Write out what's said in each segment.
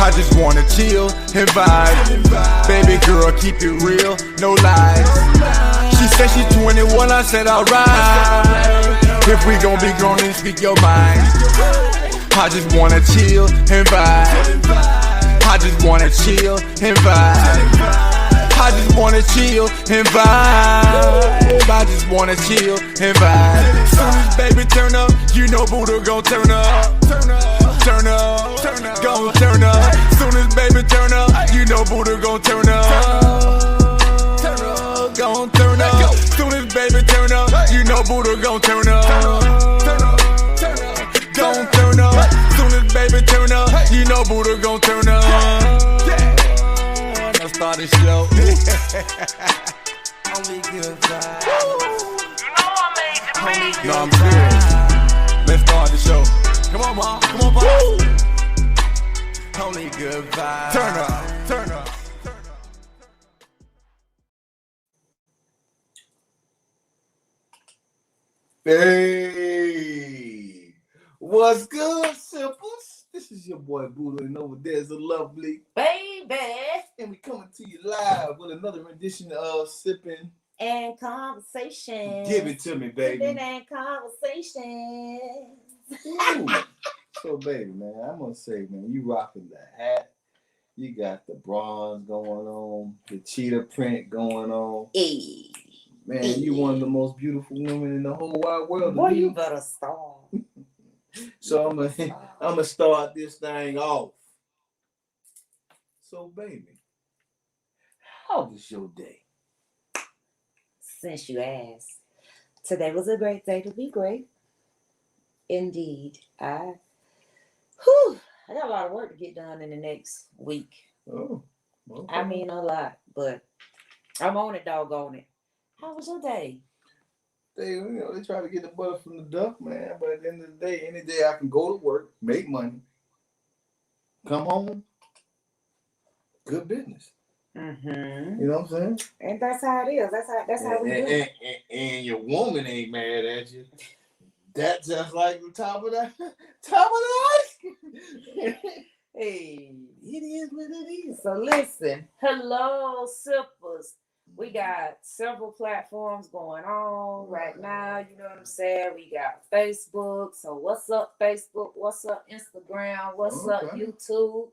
I just wanna chill and vibe. Baby girl, keep it real, no lies. She said she's 21, I said alright. If we gon' be grown, then speak your mind. I just wanna chill and vibe. I just wanna chill and vibe. I just wanna chill and vibe. I just wanna chill and vibe. Soon as baby turn up, you know Buddha gon' turn up. Turn up, gon' turn up. Soon as baby turn up, you know Buddha gon' turn up. Gon' turn up. Soon as baby turn up, you know Buddha gon' turn up. Gon' turn up. Soon as baby turn up, you know Buddha gon' turn up. Let's start the show. Only good vibes. No, I'm serious. Let's start the show. Come on, mom. Come on, mom. Only good vibes. Turn up. Turn up. Hey, what's good, Sippas? This is your boy Buddha, and over there's a lovely Baby. And we coming to you live with another rendition of Sipping and Conversation. Give it to me, baby. Sipping and Conversation. So, baby, man, I'm gonna say, man, you rocking the hat. You got the bronze going on, the cheetah print going on. Hey. Man, you one of the most beautiful women in the whole wide world. Boy, you better start. So I'm gonna start this thing off. So, baby, how was your day? Since you asked, today was a great day to be great. Indeed, I got a lot of work to get done in the next week. Oh, okay. I mean a lot, but I'm on it, doggone it. How was your day? They try to get the butter from the duck, man. But at the end of the day, any day I can go to work, make money, come home, good business. Mm-hmm. You know what I'm saying? And that's how it is. That's how we do it. And your woman ain't mad at you. That's just like the top of the ice cream. Hey, it is what it is. So listen, hello, Sippas. We got several platforms going on right now. You know what I'm saying? We got Facebook. So what's up, Facebook? What's up, Instagram? What's up, YouTube?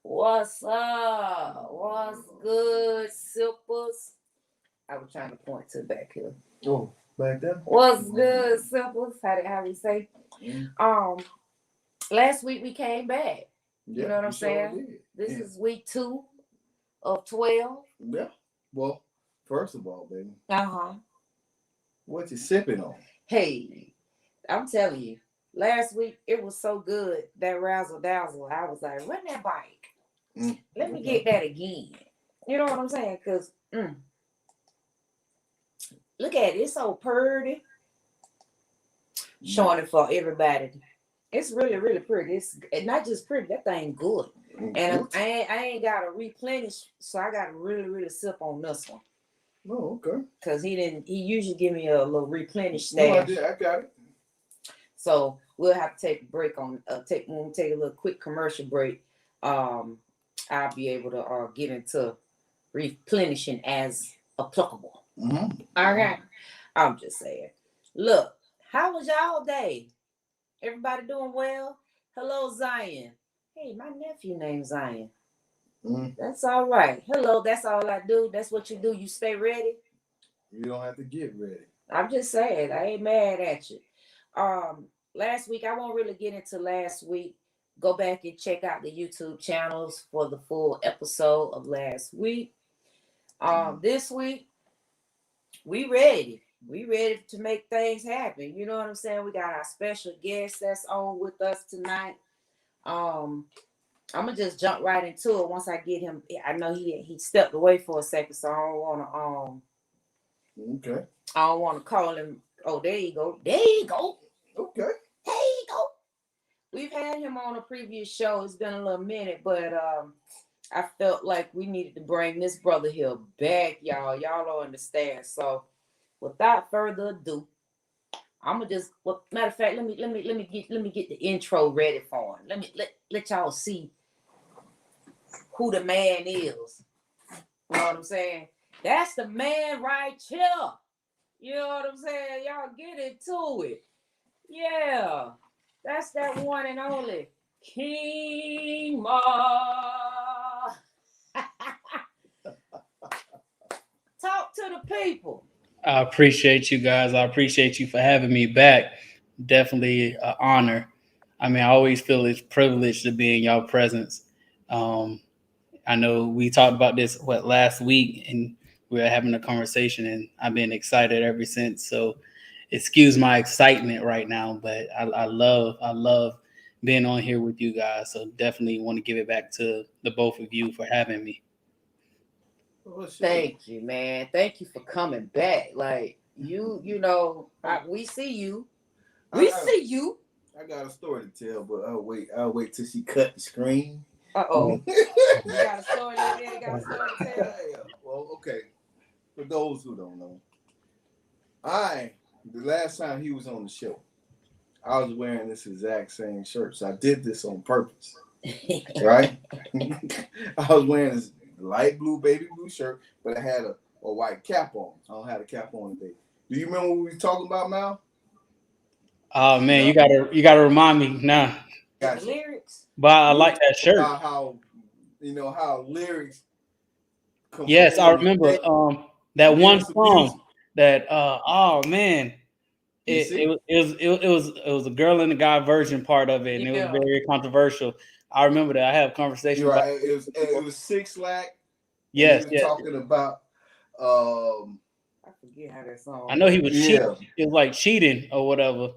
What's up? What's good, Sippas? I was trying to point to the back here. Oh, back there. What's good, Sippas? How we say? Last week we came back. Yeah, you know what I'm saying? This is week 2 of 12. Yeah. Well, first of all, baby. What you sipping on? Hey, I'm telling you, last week it was so good, that razzle dazzle. I was like, run that bike. Let me get that again. You know what I'm saying? Because look at it. It's so pretty. Showing it for everybody. It's really, really pretty. It's not just pretty. That thing good. And I ain't got to replenish, so I got to really, really sip on this one. Oh, okay. Because he usually give me a little replenish stash. No, I did. I got it. So we'll have to take a break when we take a little quick commercial break. I'll be able to get into replenishing as applicable. Mm-hmm. All right. I'm just saying. Look, how was y'all day? Everybody doing well? Hello, Zion. Hey, my nephew named Zion. That's all right. Hello, that's all I do. That's what you do. You stay ready. You don't have to get ready. I'm just saying. I ain't mad at you. Last week, I won't really get into last week. Go back and check out the YouTube channels for the full episode of last week. This week, we ready. We ready to make things happen. You know what I'm saying? We got our special guest that's on with us tonight. I'm gonna just jump right into it once I get him. I know he stepped away for a second, so I don't want to Okay. I don't want to call him. Oh, there you go. There you go. Okay. There you go. We've had him on a previous show. It's been a little minute, but I felt like we needed to bring this brother here back, y'all. Y'all don't understand. So, without further ado, I'm gonna just. Well, matter of fact, let me get the intro ready for him. Let y'all see who the man is. You know what I'm saying? That's the man right here. You know what I'm saying? Y'all get into it. Yeah. That's that one and only King Ma. Talk to the people. I appreciate you guys. I appreciate you for having me back. Definitely an honor. I mean, I always feel it's privileged to be in y'all presence. Um, I know we talked about this last week, and we were having a conversation, and I've been excited ever since. So, excuse my excitement right now, but I love being on here with you guys. So definitely want to give it back to the both of you for having me. Thank you, man. Thank you for coming back. Like you know, we see you. We see you. I got a story to tell, but I'll wait till she cut the screen. You got a story like that? Got a story to tell? Yeah. Well, okay. For those who don't know, the last time he was on the show, I was wearing this exact same shirt. So I did this on purpose. Right? I was wearing this light blue, baby blue shirt, but I had a white cap on. I don't have a cap on today. Do you remember what we were talking about, Mal? Oh man, you gotta remind me now. Gotcha. Lyrics. But I like that shirt. How lyrics. Yes, I remember that one song that oh man. It was a girl and a guy version part of it, and it was very controversial. I remember that. I have conversations. Right. It was 6 Lack. Yes. He was talking about I forget how that song. I know he was cheating. It was like cheating or whatever.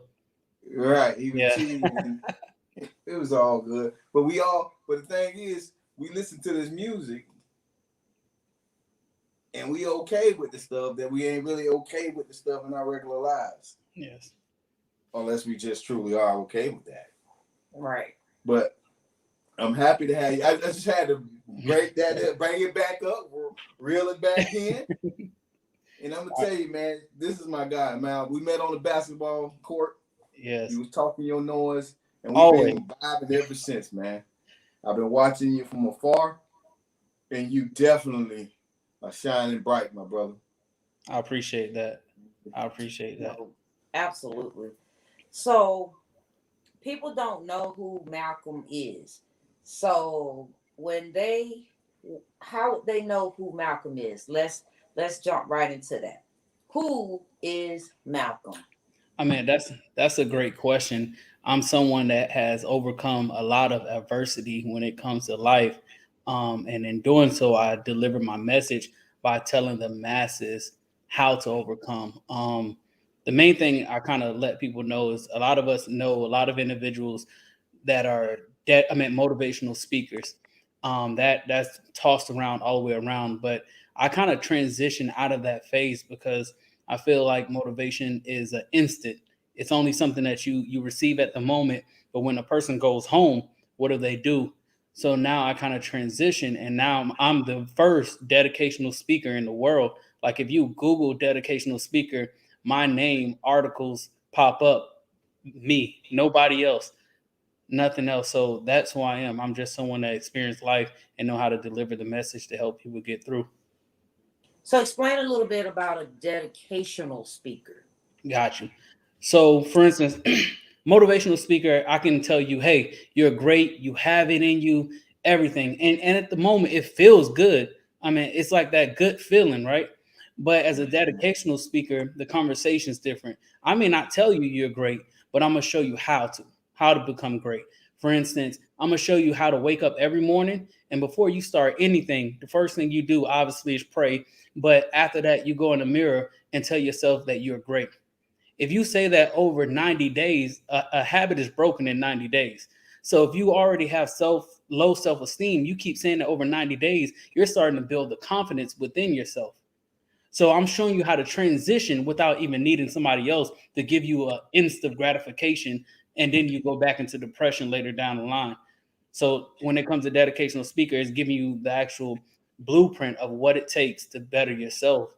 Right. He was cheating. It was all good. But the thing is, we listen to this music and we okay with the stuff that we ain't really okay with the stuff in our regular lives. Yes. Unless we just truly are okay with that. Right. But I'm happy to have you. I just had to break that, bring it back up, reel it back in. And I'm going to tell you, man, this is my guy, man. We met on the basketball court. Yes. You was talking your noise, and we've been vibing ever since, man. I've been watching you from afar, and you definitely are shining bright, my brother. I appreciate that. Absolutely. So, people don't know who Malcolm is. So, how would they know who Malcolm is? Let's jump right into that. Who is Malcolm? I mean, that's a great question. I'm someone that has overcome a lot of adversity when it comes to life. And in doing so, I deliver my message by telling the masses how to overcome. The main thing I kind of let people know is a lot of us know a lot of individuals that are motivational speakers. That's tossed around all the way around, but I kind of transition out of that phase because I feel like motivation is an instant. It's only something that you receive at the moment, but when a person goes home, what do? So now I kind of transition, and now I'm the first dedicational speaker in the world. Like if you Google dedicational speaker, my name, articles pop up, me, nobody else, nothing else. So that's who I am. I'm just someone that experienced life and know how to deliver the message to help people get through. So explain a little bit about a dedicational speaker. Got you. So for instance, motivational speaker, I can tell you, hey, you're great. You have it in you, everything. And at the moment, it feels good. I mean, it's like that good feeling, right? But as a dedicational speaker, the conversation is different. I may not tell you you're great, but I'm going to show you how to become great. For instance, I'm going to show you how to wake up every morning. And before you start anything, the first thing you do, obviously, is pray. But after that, you go in the mirror and tell yourself that you're great. If you say that over 90 days, a habit is broken in 90 days. So if you already have low self-esteem, you keep saying that over 90 days, you're starting to build the confidence within yourself. So I'm showing you how to transition without even needing somebody else to give you an instant gratification. And then you go back into depression later down the line. So when it comes to dedicational speaker, it's giving you the actual blueprint of what it takes to better yourself.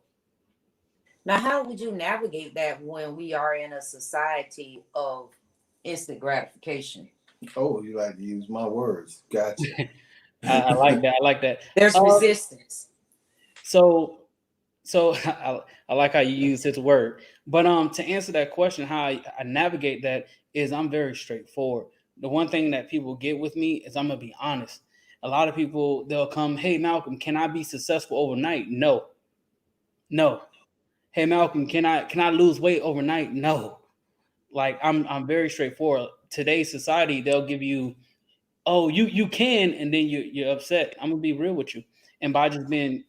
Now, how would you navigate that when we are in a society of instant gratification? Oh, you like to use my words. Gotcha. I like that. I like that. There's resistance. So I like how you use this word. But to answer that question, how I navigate that is I'm very straightforward. The one thing that people get with me is I'm gonna be honest. A lot of people, they'll come, hey Malcolm, can I be successful overnight? No. Hey Malcolm, can I lose weight overnight? No. Like I'm very straightforward. Today's society, they'll give you, oh, you can, and then you're upset. I'm gonna be real with you. And by just being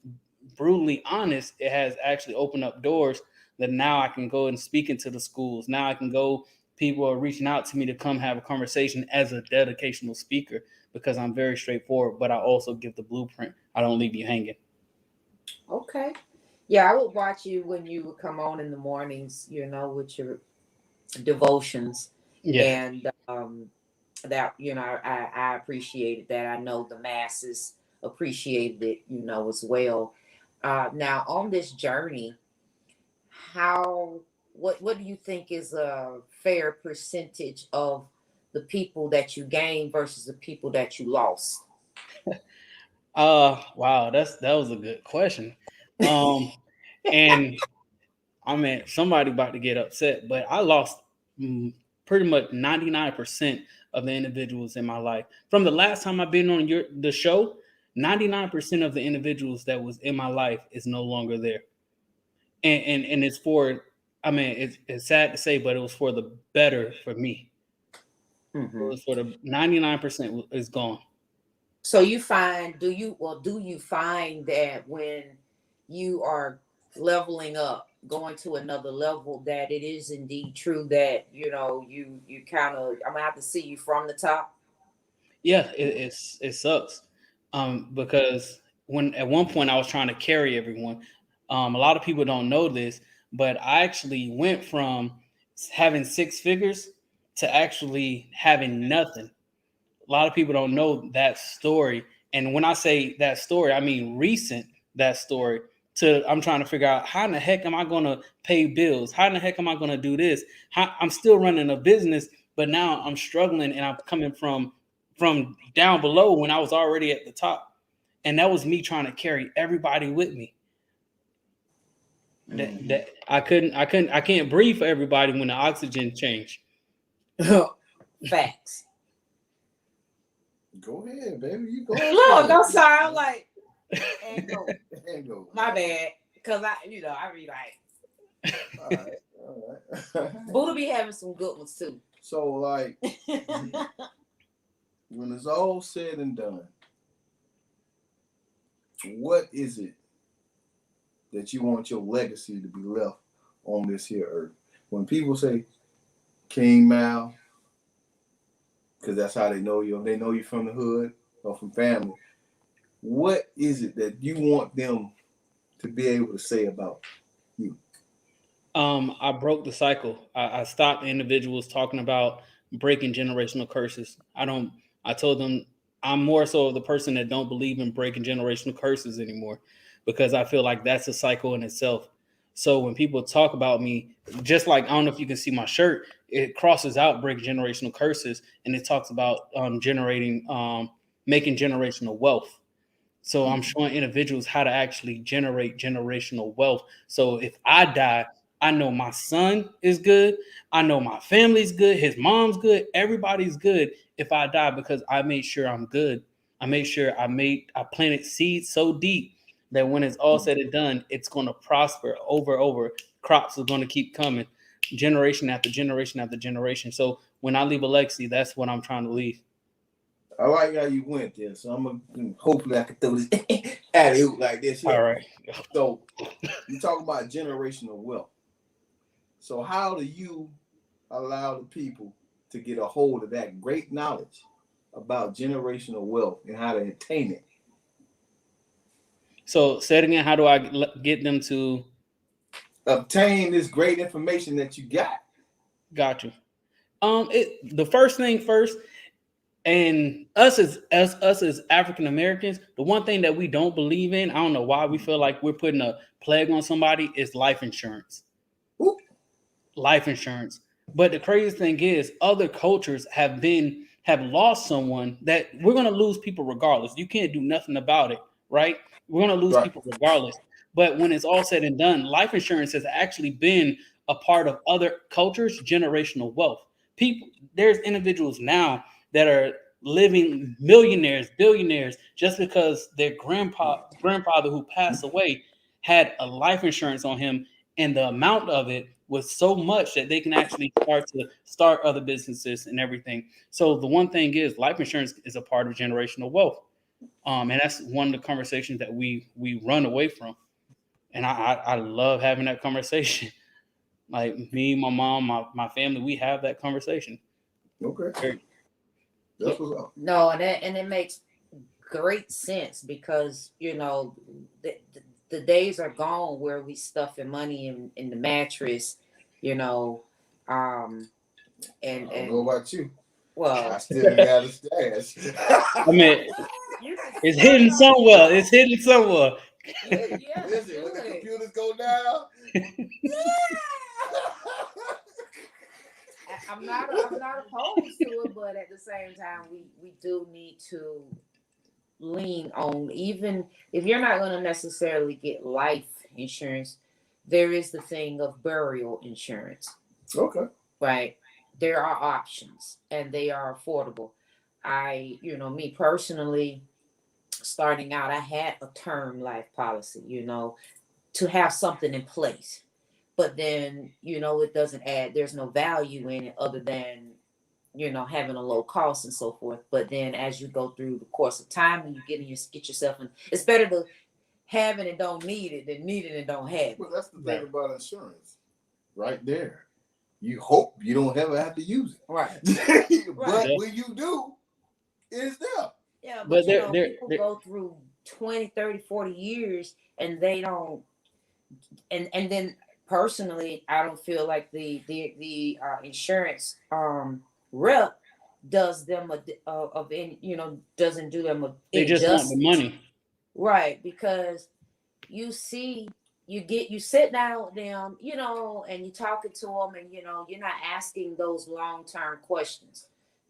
brutally honest, it has actually opened up doors that now I can go and speak into the schools. Now I can go, people are reaching out to me to come have a conversation as a dedicational speaker because I'm very straightforward, but I also give the blueprint. I don't leave you hanging. Okay. Yeah, I would watch you when you would come on in the mornings, with your devotions. Yeah. And that, I appreciated that. I know the masses appreciated it, as well. Now on this journey, what do you think is a fair percentage of the people that you gained versus the people that you lost? Wow, that was a good question. And I mean, somebody about to get upset, but I lost pretty much 99% of the individuals in my life. From the last time I've been on the show, 99% of the individuals that was in my life is no longer there. And it's for, I mean, it's sad to say, but it was for the better for me. Mm-hmm. It was for the 99% is gone. So do you find that when you are leveling up, going to another level, that it is indeed true that, you kind of, I'm gonna have to see you from the top? Yeah, it sucks. Because when at one point I was trying to carry everyone. A lot of people don't know this, but I actually went from having 6 figures to actually having nothing. A lot of people don't know that story. And when I say that story, I mean recent that story. I'm trying to figure out how in the heck am I going to pay bills? How in the heck am I going to do this? I'm still running a business, but now I'm struggling and I'm coming from down below when I was already at the top. And that was me trying to carry everybody with me. That I can't breathe for everybody when the oxygen changed. Facts. Go ahead, baby. You go. Look, I'm sorry. I'm like, and go. Go. My bad, because I be like, all right. Buddha be having some good ones too. So, like, when it's all said and done, what is it that you want your legacy to be left on this here earth? When people say King Mal, because that's how they know you. They know you from the hood or from family. What is it that you want them to be able to say about you? I broke the cycle. I stopped individuals talking about breaking generational curses. I told them I'm more so the person that don't believe in breaking generational curses anymore, because I feel like that's a cycle in itself. So when people talk about me, just like, I don't know if you can see my shirt, it crosses out break generational curses, and it talks about making generational wealth. So I'm showing individuals how to actually generate generational wealth. So if I die, I know my son is good. I know my family's good. His mom's good. Everybody's good if I die, because I made sure I'm good. I made sure I planted seeds so deep that when it's all said and done, it's going to prosper over. Crops are going to keep coming, generation after generation after generation. So when I leave a legacy, that's what I'm trying to leave. I like how you went there, so hopefully I can throw this alley-oop like this. All right. So you talk about generational wealth. So how do you allow the people to get a hold of that great knowledge about generational wealth and how to attain it? So say it again. How do I get them to obtain this great information that you got? Got you. The first thing first, and us as African Americans, the one thing that we don't believe in, I don't know why we feel like we're putting a plague on somebody, is life insurance. Ooh. Life insurance. But the craziest thing is, other cultures have been have lost someone, that we're going to lose people regardless. You can't do nothing about it, right? We're going to lose people regardless. But when it's all said and done, life insurance has actually been a part of other cultures, generational wealth. There's individuals now that are living millionaires, billionaires, just because their grandfather who passed away had a life insurance on him, and the amount of it was so much that they can actually start other businesses and everything. So the one thing is, life insurance is a part of generational wealth, and that's one of the conversations that we run away from. And I love having that conversation. Like me, my mom, my family, we have that conversation. Okay. That's what's up. No, and it makes great sense, because the days are gone where we stuffing money in the mattress, and I don't know about you. Well, I still got a stash. I mean, it's hidden somewhere. It's hidden somewhere. Yeah, listen, when the computers go down. I'm not opposed to it, but at the same time, we do need to lean on, even if you're not going to necessarily get life insurance, there is the thing of burial insurance. Okay. Right. There are options, and they are affordable. Me personally, starting out, I had a term life policy, to have something in place. But then, it doesn't add, there's no value in it other than, having a low cost and so forth. But then as you go through the course of time and you get yourself in, it's better to have it and don't need it than need it and don't have it. Well, that's the thing about insurance right there. You hope you don't ever have to use it. Right. But when you do, it's there. Yeah, but people go through 20, 30, 40 years and they don't, and then personally, I don't feel like the insurance rep does them doesn't do them they just want the money, right? Because you sit down with them, and you're talking to them, and you're not asking those long-term questions.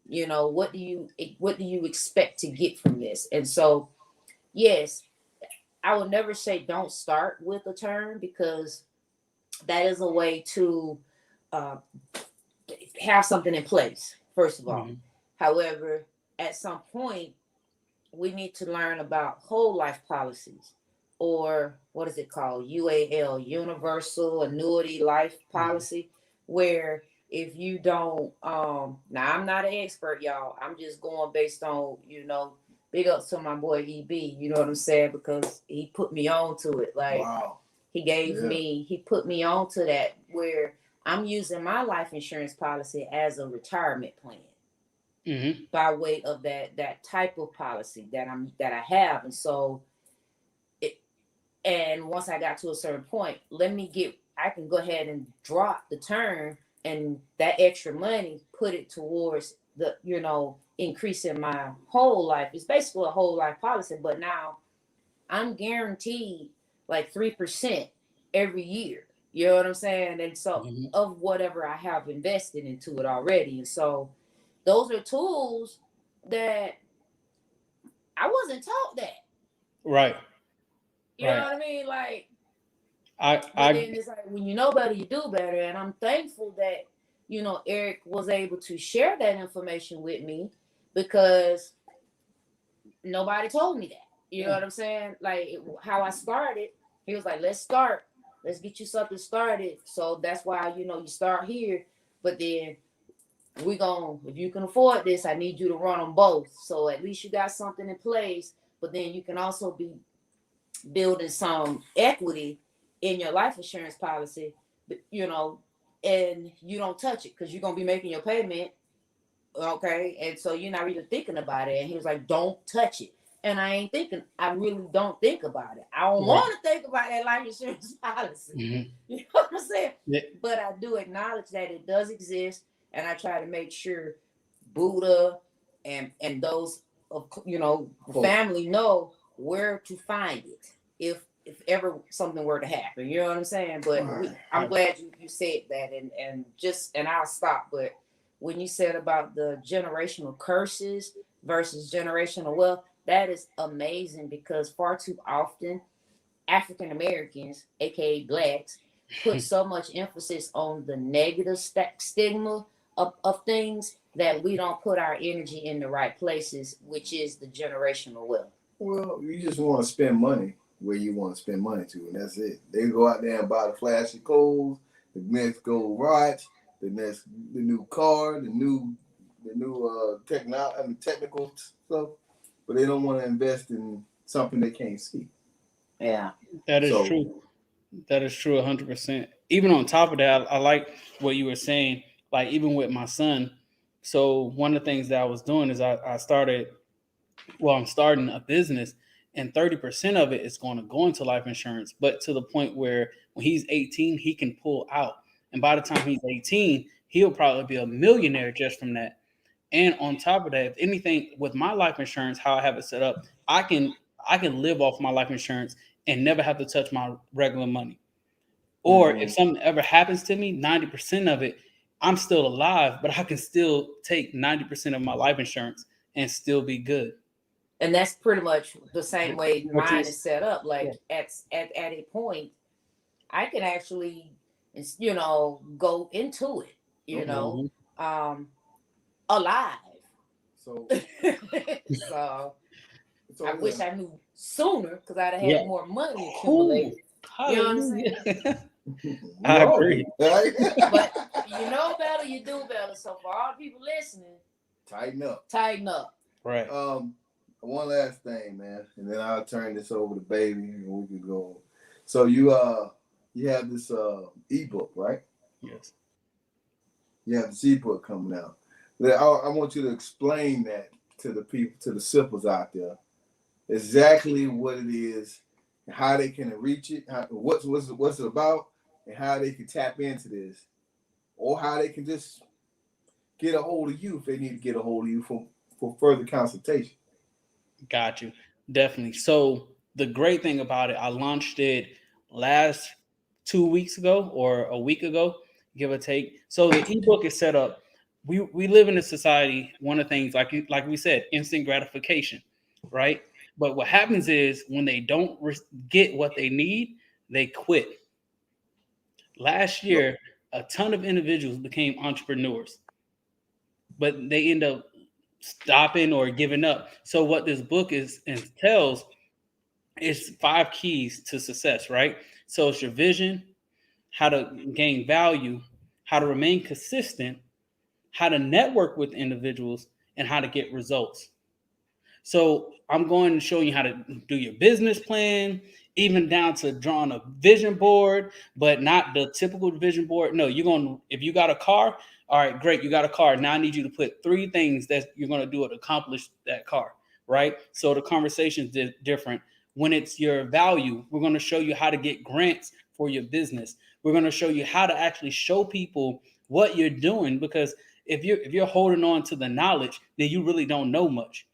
What do you expect to get from this? And so, yes, I would never say don't start with a term, because that is a way to have something in place, first of all. Mm-hmm. However, at some point, we need to learn about whole life policies, or what is it called? UAL, Universal Annuity Life Policy, where if you don't, now I'm not an expert, y'all. I'm just going based on, big up to my boy EB, you know what I'm saying? Because he put me on to it. Like, wow. He put me on to that, where I'm using my life insurance policy as a retirement plan. Mm-hmm. By way of that type of policy that I have. And so and once I got to a certain point, I can go ahead and drop the term, and that extra money, put it towards the, increasing my whole life. It's basically a whole life policy, but now I'm guaranteed like 3% every year. You know what I'm saying? And so of whatever I have invested into it already. And so those are tools that I wasn't taught that. Right. You know what I mean? Like, then it's like, when you know better, you do better. And I'm thankful that, Eric was able to share that information with me, because nobody told me that. You know what I'm saying? Like, how I started, he was like, let's get you something started. So that's why, you start here. But then if you can afford this, I need you to run them both. So at least you got something in place, but then you can also be building some equity in your life insurance policy, and you don't touch it, because you're going to be making your payment. Okay. And so you're not really thinking about it. And he was like, don't touch it. And I really don't think about it. I don't want to think about that life insurance policy. Mm-hmm. You know what I'm saying? Yeah. But I do acknowledge that it does exist. And I try to make sure Buddha and those, family know where to find it if ever something were to happen. You know what I'm saying? But I'm glad you said that, and I'll stop. But when you said about the generational curses versus generational wealth, that is amazing because far too often African Americans, aka blacks, put so much emphasis on the negative stigma of things that we don't put our energy in the right places, which is the generational wealth. Well, you just want to spend money where you want to spend money to, and that's it. They go out there and buy the flashy clothes, the next gold watch, the new car, the new technical stuff, but they don't want to invest in something they can't see. Yeah, that is true. That is true 100%. Even on top of that, I like what you were saying, like even with my son. So one of the things that I was doing is I'm starting a business, and 30% of it is going to go into life insurance, but to the point where when he's 18, he can pull out. And by the time he's 18, he'll probably be a millionaire just from that. And on top of that, if anything, with my life insurance, how I have it set up, I can live off my life insurance and never have to touch my regular money. Or if something ever happens to me, 90% of it, I'm still alive, but I can still take 90% of my life insurance and still be good. And that's pretty much the same way mine is set up. Like at a point, I can actually, go into it, alive. So, I wish I knew sooner because I'd have had more money accumulated. You know what I'm saying? I agree. But you know better, you do better. So for all the people listening, tighten up. Right. One last thing, man, and then I'll turn this over to Baby, and we can go. So you have this ebook, right? Yes. You have this ebook coming out. I want you to explain that to the people, to the Sippas out there, exactly what it is, and how they can reach it, what's it about, and how they can tap into this, or how they can just get a hold of you if they need to get a hold of you for further consultation. Got you. Definitely. So the great thing about it, I launched it last 2 weeks ago or a week ago, give or take. So the ebook is set up. We live in a society, one of the things, like we said, instant gratification, right? But what happens is when they don't get what they need, they quit. Last year, a ton of individuals became entrepreneurs, but they end up stopping or giving up. So what this book tells is 5 keys to success, right? So it's your vision, how to gain value, how to remain consistent, how to network with individuals, and how to get results. So I'm going to show you how to do your business plan, even down to drawing a vision board, but not the typical vision board. No, if you got a car, all right, great, you got a car. Now I need you to put 3 things that you're going to do to accomplish that car, right? So the conversation is different. When it's your value, we're going to show you how to get grants for your business. We're going to show you how to actually show people what you're doing, because if you're holding on to the knowledge, then you really don't know much.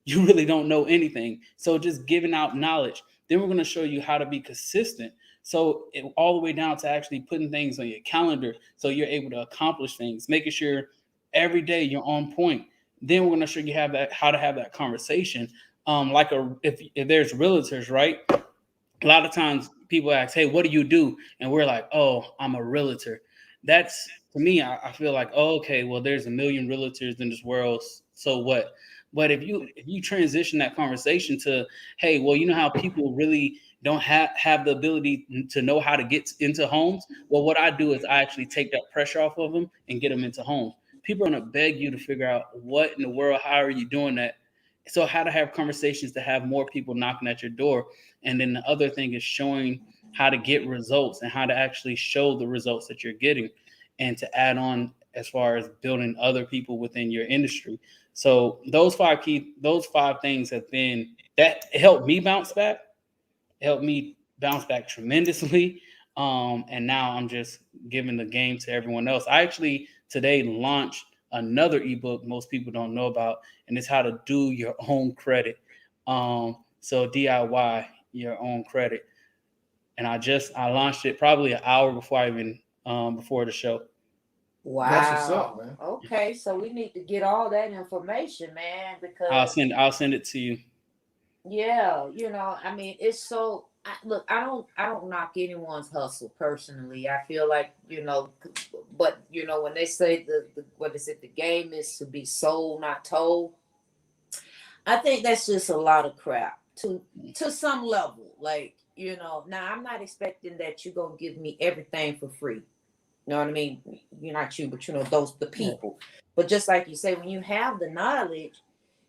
You really don't know anything. So just giving out knowledge. Then we're going to show you how to be consistent. So all the way down to actually putting things on your calendar so you're able to accomplish things, making sure every day you're on point. Then we're going to show you how to have that conversation. If there's realtors, right? A lot of times people ask, hey, what do you do? And we're like, oh, I'm a realtor. That's, to me, I feel like, oh, okay, well, there's a million realtors in this world. So what? But if you transition that conversation to, hey, well, you know how people really don't have the ability to know how to get into homes? Well, what I do is I actually take that pressure off of them and get them into homes. People are going to beg you to figure out what in the world, how are you doing that? So how to have conversations to have more people knocking at your door. And then the other thing is showing how to get results and how to actually show the results that you're getting, and to add on as far as building other people within your industry. So those 5 things have been that helped me bounce back. It helped me bounce back tremendously. And now I'm just giving the game to everyone else. I actually today launched another ebook most people don't know about, and it's how to do your own credit. So DIY your own credit. And I launched it probably an hour before before the show. Wow. That's what's up, man. Okay, so we need to get all that information, man, because I'll send it to you. yeah, I mean, it's so. Look, I don't knock anyone's hustle personally. I feel like but when they say the what is it? The game is to be sold, not told. I think that's just a lot of crap to some level. Like now I'm not expecting that you're gonna give me everything for free. You know what I mean? You're not you, but the people. But just like you say, when you have the knowledge,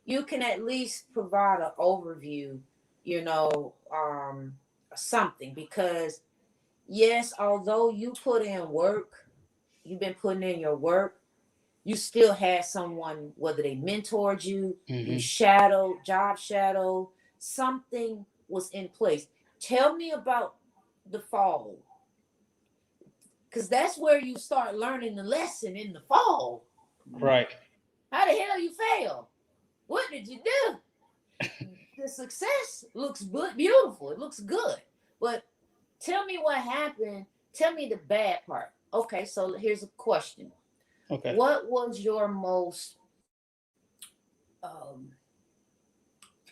you can at least provide an overview, something. Because yes, although you put in work, you've been putting in your work, you still had someone, whether they mentored you, you job shadow, something was in place. Tell me about the fall. Because that's where you start learning the lesson in the fall. Right. How the hell you fail? What did you do? The success looks beautiful. It looks good. But tell me what happened. Tell me the bad part. Okay, so here's a question. Okay. What was your most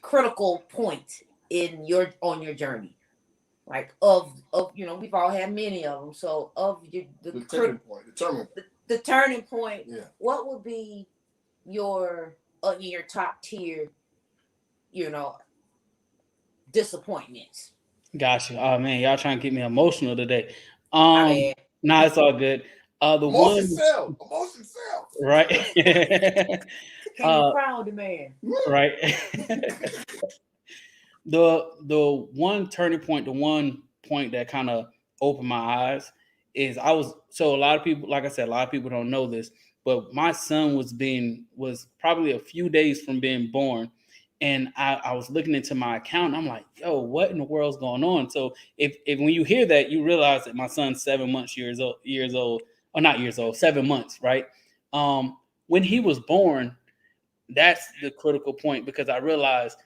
critical point on your journey? Like we've all had many of them. So the turning point, the turning point. Yeah. What would be your top tier, disappointments? Gotcha. Oh man, y'all trying to get me emotional today. My bad. Nah, it's all good. The Emotion one sell. right. Can you cry on the man? Right. The one turning point, the one point that kind of opened my eyes is a lot of people, like I said, a lot of people don't know this, but my son was probably a few days from being born. And I was looking into my account and I'm like, yo, what in the world's going on? So if when you hear that, you realize that my son's 7 months, 7 months, right? When he was born, that's the critical point, because I realized,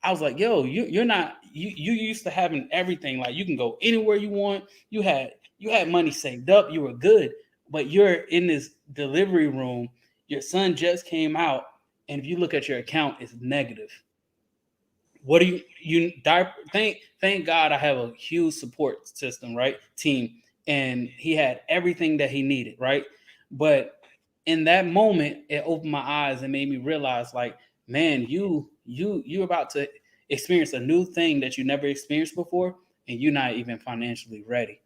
I was like, yo, you're not, you used to having everything. Like you can go anywhere you want. You had money saved up. You were good, but you're in this delivery room. Your son just came out. And if you look at your account, it's negative. What do you thank God I have a huge support system, right? Team. And he had everything that he needed, right? But in that moment, it opened my eyes and made me realize, like, man, you're about to experience a new thing that you never experienced before, and you're not even financially ready.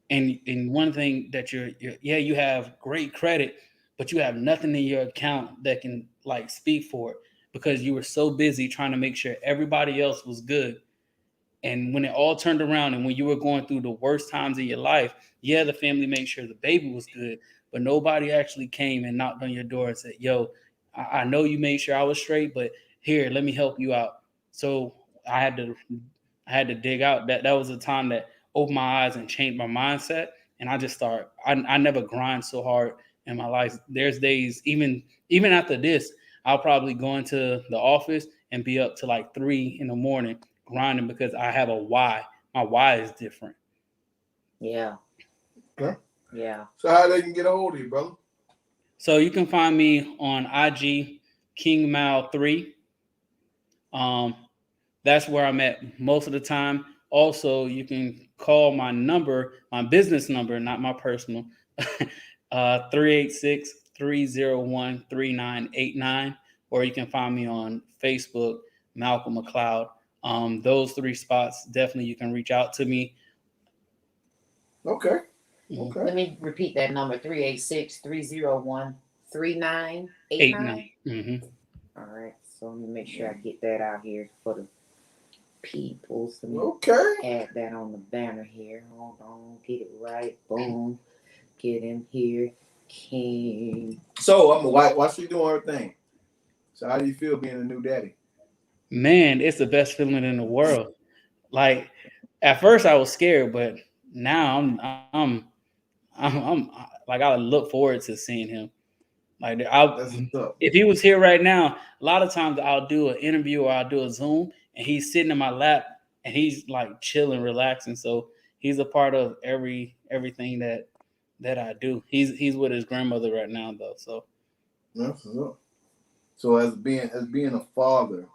And one thing that you have great credit, but you have nothing in your account that can like speak for it, because you were so busy trying to make sure everybody else was good. And when it all turned around and when you were going through the worst times of your life, the family made sure the baby was good, but nobody actually came and knocked on your door and said, yo, I know you made sure I was straight, but here, let me help you out. So I had to dig out. That was a time that opened my eyes and changed my mindset. And I just started, I never grind so hard in my life. There's days, even after this, I'll probably go into the office and be up to like 3 a.m. grinding, because I have a why. My why is different. Yeah. Okay. Yeah. So how they can get a hold of you, brother? So you can find me on IG, King Mal 3. That's where I'm at most of the time. Also, you can call my number, my business number, not my personal, 386-301-3989, or you can find me on Facebook, Malcolm McCloud. Those 3 spots, definitely you can reach out to me. Okay. Okay. Let me repeat that number: 386-301-3989. Mm-hmm. All right. So let me make sure I get that out here for the people. So okay. Add that on the banner here. Hold on. Get it right. Boom. Get him here. King. So I'm a wife. Why she doing her thing? So how do you feel being a new daddy? Man, it's the best feeling in the world. Like at first I was scared, but now I'm like, I look forward to seeing him. Like if he was here right now, a lot of times I'll do an interview or I'll do a Zoom and he's sitting in my lap and he's like chilling, relaxing. So he's a part of everything that that I do. He's with his grandmother right now though. So so as being a father,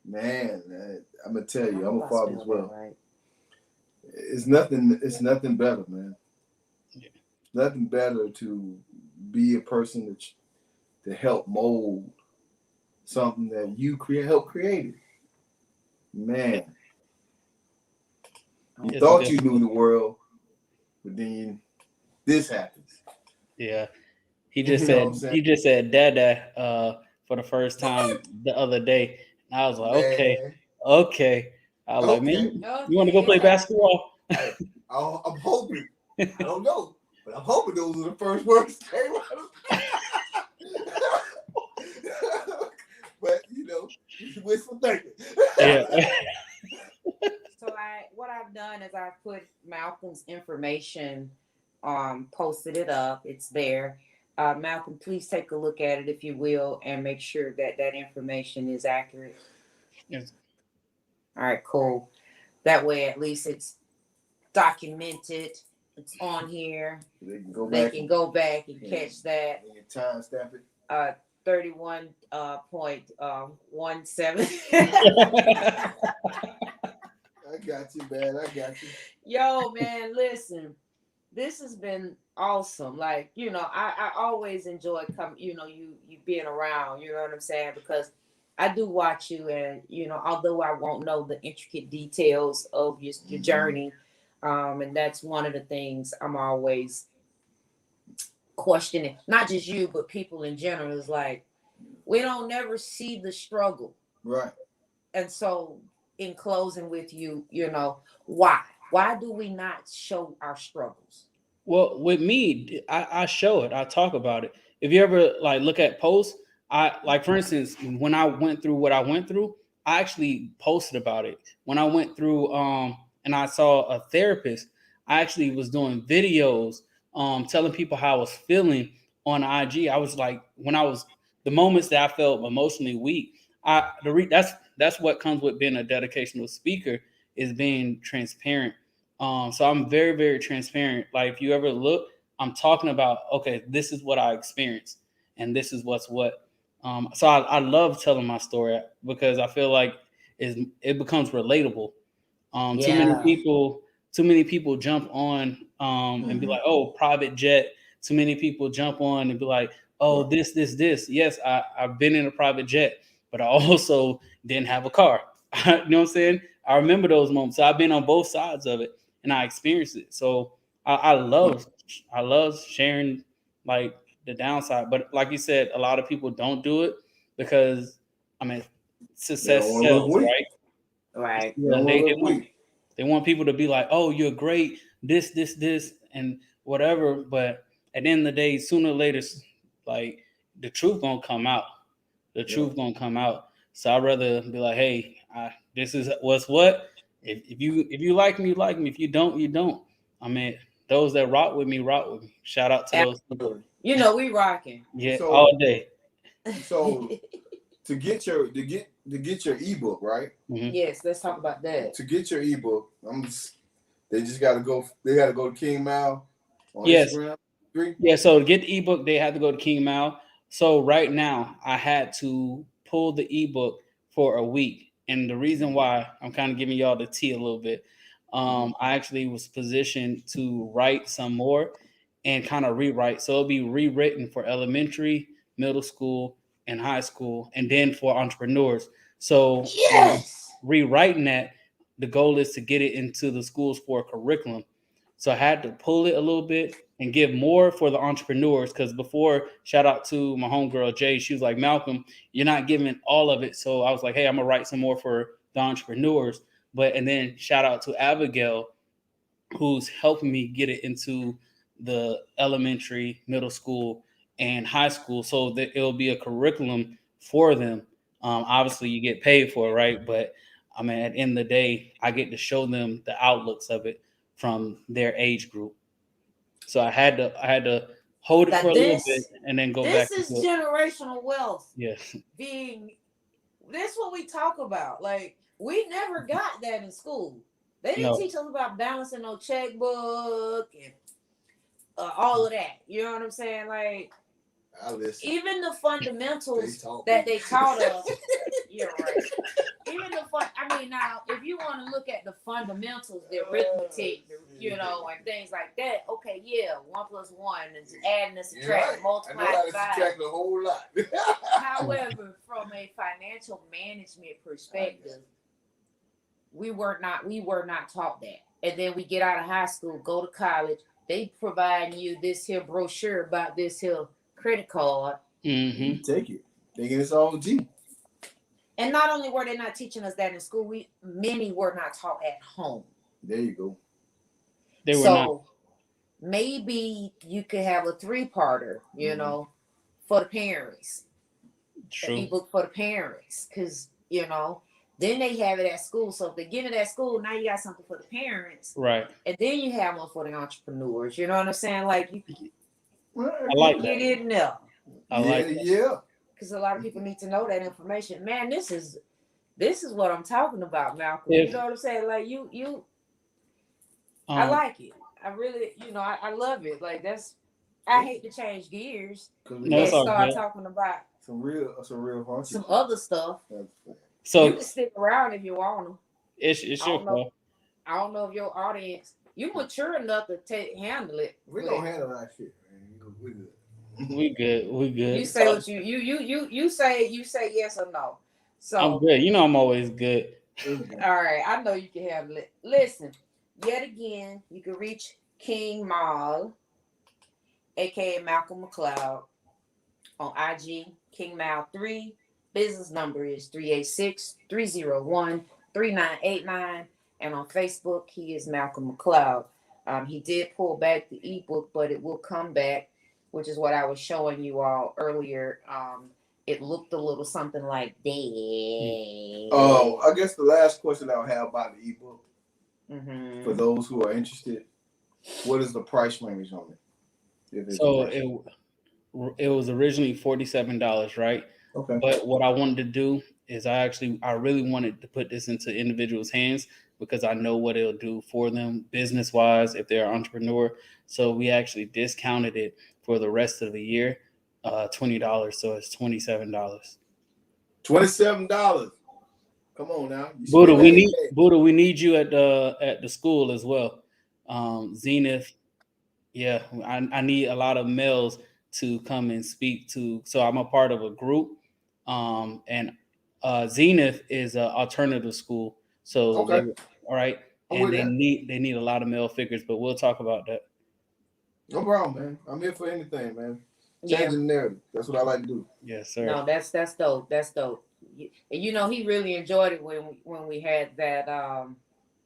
man, I'm gonna tell you, I'm a father as well. Right. It's nothing better, man. Yeah. Nothing better to be a person to help mold something that you help create it. Man, you thought you knew the world, but then this happens. Yeah. He just said dada for the first time the other day. And I was like, okay. I was like, man, you want to go play basketball? I'm hoping. I don't know, but I'm hoping those are the first words that came out of but wishful thinking. Yeah. So what I've done is I've put Malcolm's information, posted it up. It's there. Malcolm, please take a look at it if you will, and make sure that information is accurate. Yes. All right, cool. That way, at least it's documented. It's on here. They can go back and catch that. And time stamp it. 31.17. I got you, man. I got you. Yo, man, listen. This has been awesome. Like, I always enjoy you being around, you know what I'm saying? Because I do watch you, and although I won't know the intricate details of your journey, and that's one of the things I'm always questioning, not just you, but people in general, is like, we don't never see the struggle. Right. And so in closing with you, why do we not show our struggles? Well, with me, I show it. I talk about it. If you ever look at posts, for instance, when I went through what I went through, I actually posted about it. When I went through and I saw a therapist, I actually was doing videos telling people how I was feeling on IG. I was like, the moments that I felt emotionally weak, that's what comes with being a dedicational speaker, is being transparent. So I'm very, very transparent. Like, if you ever look, I'm talking about, okay, this is what I experienced, and this is what. So I love telling my story because I feel like it becomes relatable. Too many people jump on and be like, oh, private jet. Too many people jump on and be like, oh, this. Yes, I've been in a private jet, but I also didn't have a car. You know what I'm saying? I remember those moments. So I've been on both sides of it, and I experienced it. So I love sharing like the downside. But like you said, a lot of people don't do it because success sells, right? Right. Yeah, they want people to be like, oh, you're great, this, and whatever. But at the end of the day, sooner or later, like, the truth gonna come out. Gonna come out. So I'd rather be like, hey, this is what's what. If you like me, you like me. If you don't, you don't. Those that rock with me. Shout out to those people. We rocking. Yeah, all day. So to get your ebook, right? Mm-hmm. Yes, let's talk about that. To get your ebook, they just gotta go. They gotta go to King Mal on Instagram. Yeah. So to get the ebook, they had to go to King Mal. So right now, I had to pull the ebook for a week, and the reason why I'm kind of giving y'all the tea a little bit. I actually was positioned to write some more and kind of rewrite. So it'll be rewritten for elementary, middle school, and high school, and then for entrepreneurs. So rewriting that, the goal is to get it into the schools for a curriculum. So I had to pull it a little bit and give more for the entrepreneurs, because before, shout out to my homegirl Jay, she was like, Malcolm, you're not giving all of it. So I was like, hey, I'm gonna write some more for the entrepreneurs. And then shout out to Abigail, who's helping me get it into the elementary, middle school, and high school, so that it'll be a curriculum for them. Obviously, you get paid for it, right? But at the end of the day, I get to show them the outlooks of it from their age group. So I had to hold it for a little bit and then go back. This is generational wealth. Yes. This what we talk about. Like, we never got that in school. They didn't teach us about balancing no checkbook and all of that. You know what I'm saying? Like, I listen. even the fundamentals that they taught us. You're right. Even now, if you want to look at the fundamentals, the arithmetic, you know, and things like that, okay, yeah, 1 + 1 is adding and subtracting, multiplying, subtract a whole lot. However, from a financial management perspective, we were not taught that. And then we get out of high school, go to college, they provide you this here brochure about this here credit card. You take it, thinking it's all G. And not only were they not teaching us that in school, many were not taught at home. There you go. They were not. Maybe you could have a 3-parter, you know, for the parents. True. An ebook for the parents, because you know, then they have it at school. So if they get it at school, now you got something for the parents, right? And then you have one for the entrepreneurs. You know what I'm saying? Like you I like get that. in there. I like that. Yeah. Because a lot of people need to know that information. Man, this is what I'm talking about, Malcolm. You know what I'm saying? Like you I like it. I really, you know, I love it. Like I hate to change gears and start talking about some real some other stuff. So you can stick around if you want to. It's your call. I don't know if your audience, you mature enough to handle it. We gonna handle that shit, man. We good. We good. You say what you say yes or no. So I'm good. You know I'm always good. All right, I know you can handle it. Listen, yet again, you can reach King Mal, aka Malcolm McCloud, on IG, King Mal 3. Business number is 386-301-3989. And on Facebook, he is Malcolm McCloud. He did pull back the ebook, but it will come back, which is what I was showing you all earlier. It looked a little something like that. Oh, I guess the last question I'll have about the ebook, for those who are interested, what is the price range on it? So it was originally $47, right? Okay. But what I wanted to do is I really wanted to put this into individuals' hands because I know what it'll do for them business-wise if they're an entrepreneur. So we actually discounted it for the rest of the year, $20. So it's $27. $27. Come on now. Buddha, we need you at the school as well. Zenith. Yeah, I need a lot of males to come and speak to. So I'm a part of a group. And Zenith is an alternative school. So all right. And they need a lot of male figures, but we'll talk about that. No problem, man. I'm here for anything, man. Changing the narrative. That's what I like to do. Yes, sir. No, that's dope. That's dope. And you know, he really enjoyed it when we had that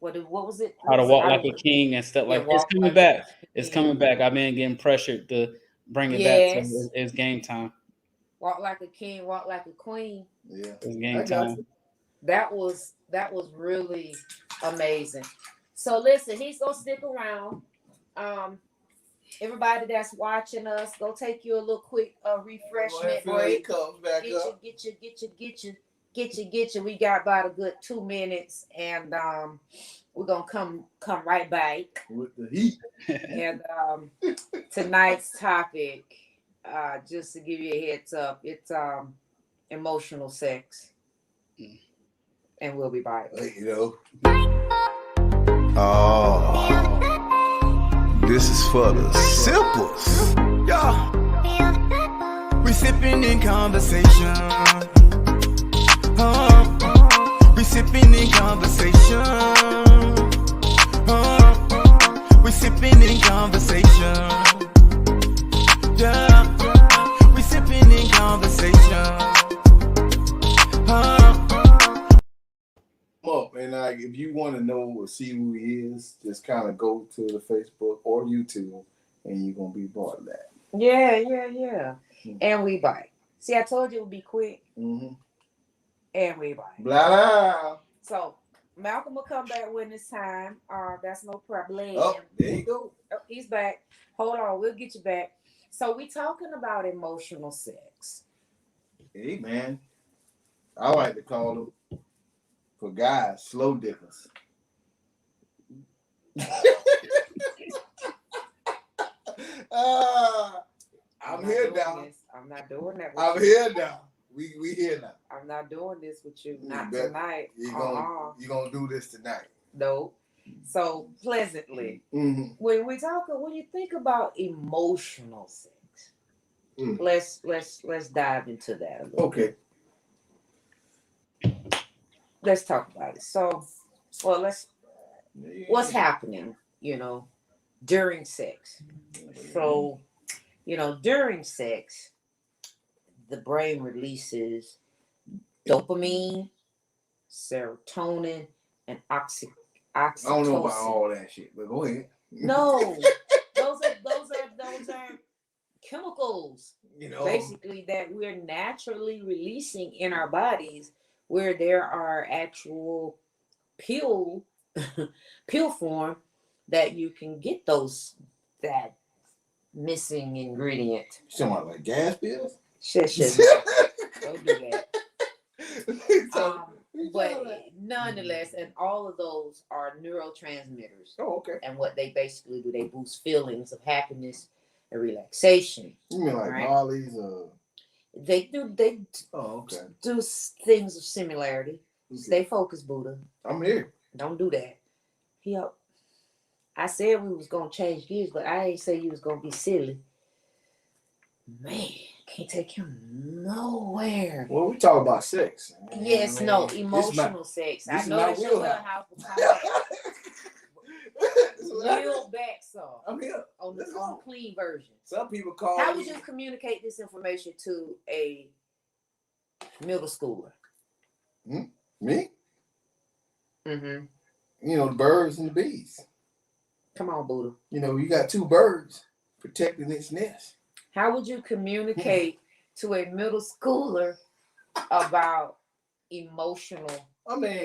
what was it? How to walk like a king and stuff like that. It's coming back. It's coming back. I've been getting pressured to bring it back. So it's game time. Walk like a king, walk like a queen. Yeah. It's game time. That was really amazing. So listen, he's gonna stick around. Everybody that's watching us, go take you a little quick refreshment break. Get you. We got about a good 2 minutes, and we're gonna come right back with the heat. And tonight's topic, just to give you a heads up, it's emotional sex, and we'll be back. You know. Oh, this is for the Sippas. Yeah. We sipping in conversation. We sipping in conversation. We sipping in conversation. Yeah. We sipping in conversation. And if you want to know or see who he is, just kind of go to the Facebook or YouTube, and you're gonna be part of that. Yeah. And we bite. See, I told you it would be quick. And we bite. Blah blah. So Malcolm will come back when it's time. That's no problem. Oh, there you go. Oh, he's back. Hold on, we'll get you back. So we talking about emotional sex. Hey man, I like to call them, for guys, slow dippers. I'm not here doing now. this. I'm not doing that with I'm you. here now. We here now. I'm not doing this with you. Not bet tonight. You gonna do this tonight. No. So pleasantly. Mm-hmm. When you think about emotional sex, let's dive into that a little bit. Let's talk about it. So, what's happening, during sex? So, during sex, the brain releases dopamine, serotonin, and oxytocin. I don't know about all that shit, but go ahead. No, those are chemicals, basically, that we're naturally releasing in our bodies, where there are actual pill form that you can get that missing ingredient. Something like gas pills? Shit. Don't do that. But nonetheless, and all of those are neurotransmitters. Oh, okay. And what they basically do, they boost feelings of happiness and relaxation. You mean like Molly's? They do things of similarity. Okay. Stay focused, Buddha. I'm here. Don't do that. I said we was gonna change gears, but I ain't say you was gonna be silly. Man, can't take him nowhere. Well, we talk about sex. Yes, emotional sex. I know that's your wheelhouse. Real back saw. I'm here on the clean version. Some people call. How would you communicate this information to a middle schooler? Me? Mm-hmm. The birds and the bees. Come on, Buddha. You got two birds protecting its nest. How would you communicate to a middle schooler about emotional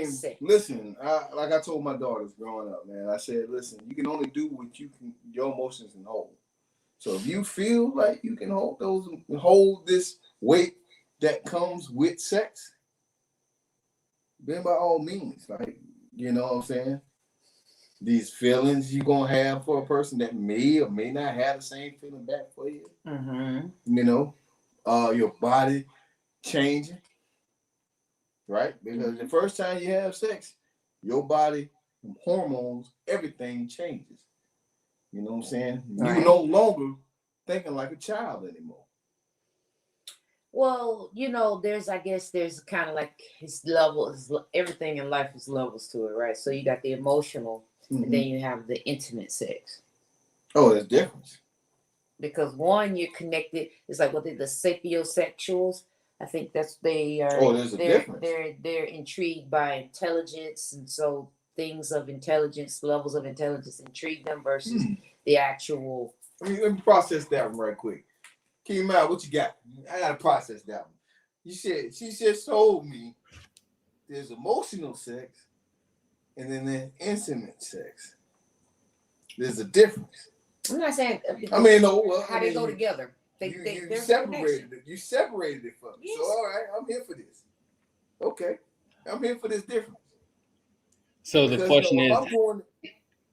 sex? Listen, like I told my daughters growing up, man, I said, listen, you can only do what your emotions can hold. So if you feel like you can hold this weight that comes with sex, then by all means, you know what I'm saying? These feelings you're going to have for a person that may or may not have the same feeling back for you. Mm-hmm. Your body changing, right? Because the first time you have sex, your body, hormones, everything changes. You know what I'm saying? Right. You're no longer thinking like a child anymore. Well, there's kind of like his levels. Everything in life is levels to it, right? So you got the emotional, and then you have the intimate sex. Oh, there's difference. Because one, you're connected. It's like the sapiosexuals. I think that's they are. Oh, there's a difference. They're intrigued by intelligence, and so things of intelligence, levels of intelligence, intrigue them versus the actual. Let me process that one right quick. Keep out, what you got? I gotta process that one. She just told me there's emotional sex and then there's intimate sex. There's a difference. I'm not saying. How they go together. You separated it. You separated it from me. Yes. So all right, I'm here for this. Okay, I'm here for this difference. So the question is.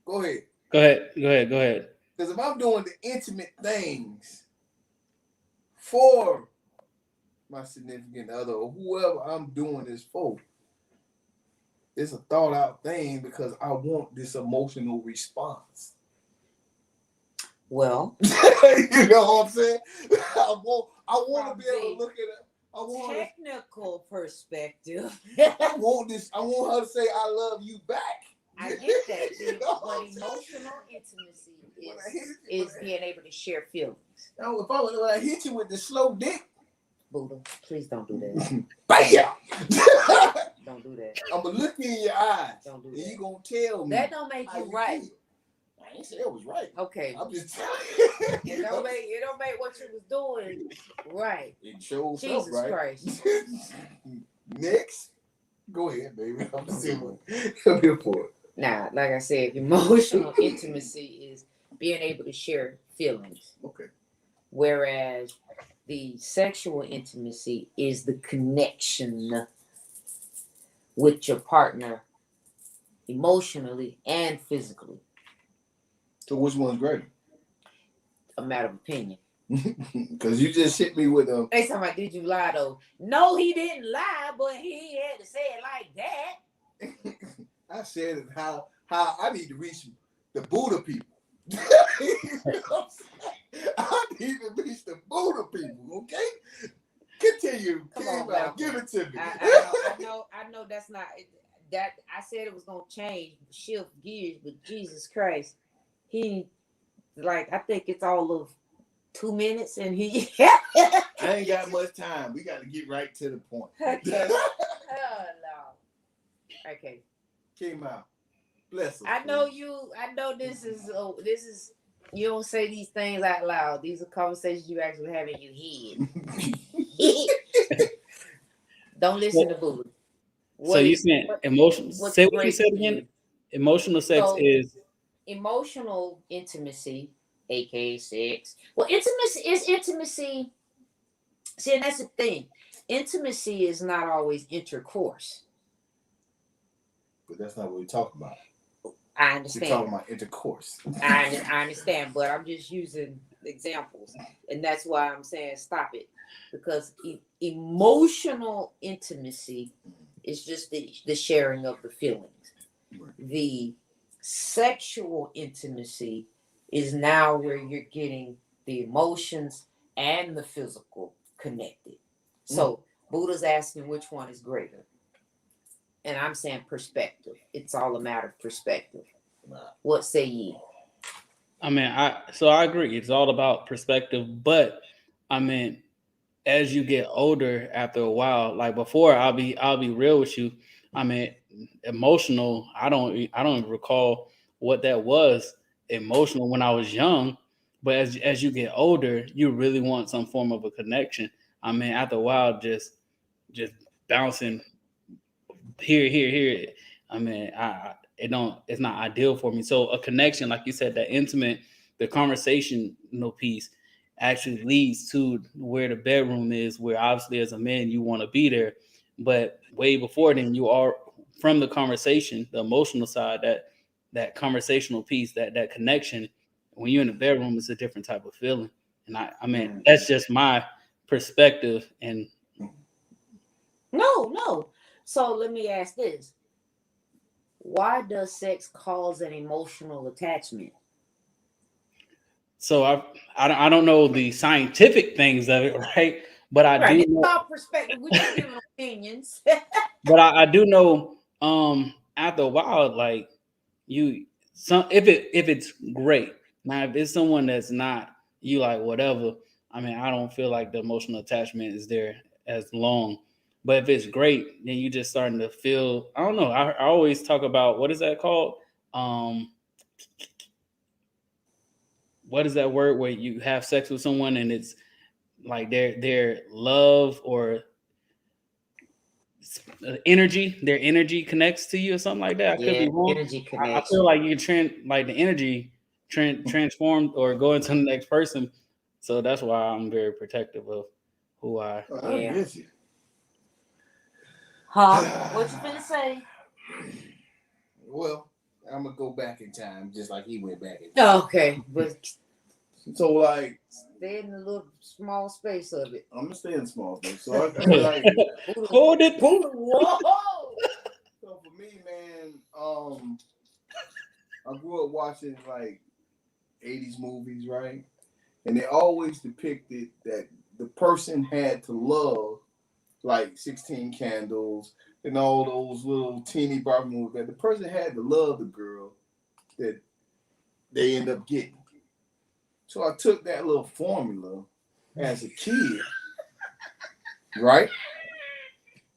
Go ahead. Go ahead. Because if I'm doing the intimate things for my significant other or whoever I'm doing this for, it's a thought out thing because I want this emotional response. Well, you know what I'm saying? I want to be able to look at it. Technical perspective. I want her to say I love you back. I get that, but emotional intimacy is being able to share feelings. Now, when I hit you with the slow dick, Buddha, please don't do that. Bam! Don't do that. I'm gonna look in your eyes. Don't do that. And you gonna tell me that don't make you right. Feel. I ain't say it was right. Okay. I'm just telling you. It don't make what you was doing right. It shows Jesus up, right? Christ. Next, go ahead, baby. I'm here for it. Now, like I said, emotional intimacy is being able to share feelings. Okay. Whereas the sexual intimacy is the connection with your partner emotionally and physically. So which one's greater? a matter of opinion. Because you just hit me with a. They talking about, did you lie though? No, he didn't lie, but he had to say it like that. I said it how I need to reach the Buddha people. I need to reach the Buddha people, okay? Continue. Come on, Malcolm. Give it to me. I know that's not that. I said it was gonna change, shift gears, but Jesus Christ, he like I think it's all of 2 minutes, and he. I ain't got much time. We got to get right to the point. Okay. Oh no. Okay. Came out. Bless us. I know this is you don't say these things out loud. These are conversations you actually have in your head. Don't listen to Buddha. So you saying emotional? Say what you said again. Emotional sex is emotional intimacy, aka sex. Well, intimacy is intimacy. See, and that's the thing. Intimacy is not always intercourse. But that's not what we're talking about. I understand. We're talking about intercourse. I understand, but I'm just using examples, and that's why I'm saying stop it, because emotional intimacy is just the sharing of the feelings. The sexual intimacy is now where you're getting the emotions and the physical connected. So Buddha's asking which one is greater. And I'm saying perspective. It's all a matter of perspective. What say ye? I mean, I agree. It's all about perspective. But I mean, as you get older, after a while, like before, I'll be real with you. I mean, emotional. I don't recall what that was. Emotional when I was young, but as you get older, you really want some form of a connection. I mean, after a while, just bouncing here. I mean, it's not ideal for me. So a connection, like you said, that intimate, the conversational piece actually leads to where the bedroom is, where obviously as a man, you want to be there. But way before then, you are from the conversation, the emotional side, that conversational piece, that connection. When you're in the bedroom, it's a different type of feeling. And I mean, that's just my perspective. And no. So let me ask this. Why does sex cause an emotional attachment? So I don't know the scientific things of it, right? But I do know. It's our perspective. We're just giving opinions. But I do know. After a while, like if it's great. Now, if it's someone that's not, you like whatever. I mean, I don't feel like the emotional attachment is there as long. But if it's great, then you just starting to feel. I don't know. I always talk about, what is that called? What is that word where you have sex with someone and it's like their love or their energy connects to you or something like that? I could be wrong. Energy connection. I feel like you can like the energy transform or go into the next person. So that's why I'm very protective of who I. I get you. Huh? What you finna say? Well, I'm gonna go back in time, just like he went back in time. Okay, but so like, stay in the little small space of it. I'm gonna stay in small space. So I feel like, hold it. Whoa! So for me, man, I grew up watching like 80s movies, right? And they always depicted that the person had to love like 16 Candles and all those little teeny Barbie movies, that the person had to love the girl that they end up getting. So I took that little formula as a kid, right?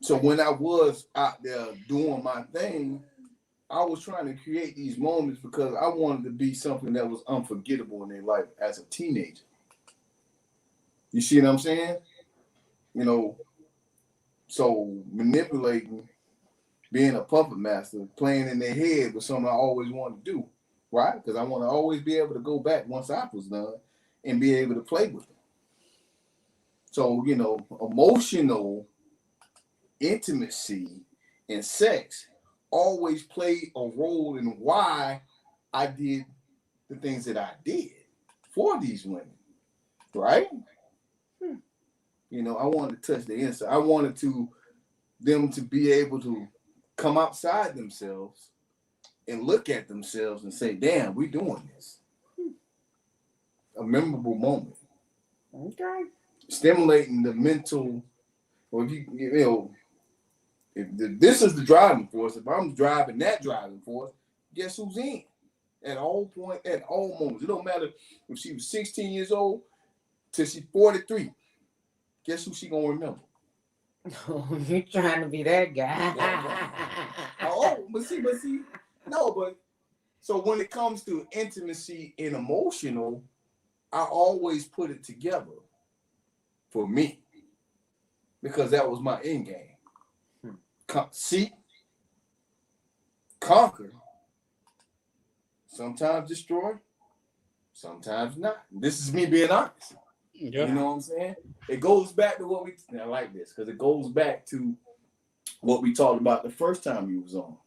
So when I was out there doing my thing, I was trying to create these moments because I wanted to be something that was unforgettable in their life as a teenager. You see what I'm saying? You know, so manipulating, being a puppet master, playing in their head was something I always wanted to do, right? Because I want to always be able to go back once I was done and be able to play with them. So, you know, emotional intimacy and sex always played a role in why I did the things that I did. for these women, right? You know, I wanted to touch the inside. I wanted them to be able to come outside themselves and look at themselves and say, damn, we're doing this. A memorable moment. Okay. Stimulating the mental, or if if this is the driving force, if I'm driving that driving force, guess who's in? At all moments. It don't matter if she was 16 years old till she's 43. Guess who she gonna remember? You're trying to be that guy. but see, no, but so when it comes to intimacy and emotional, I always put it together for me because that was my end game. Seek, conquer, sometimes destroy, sometimes not. This is me being honest. Yeah. You know what I'm saying? It goes back to I like this because it goes back to what we talked about the first time you was on.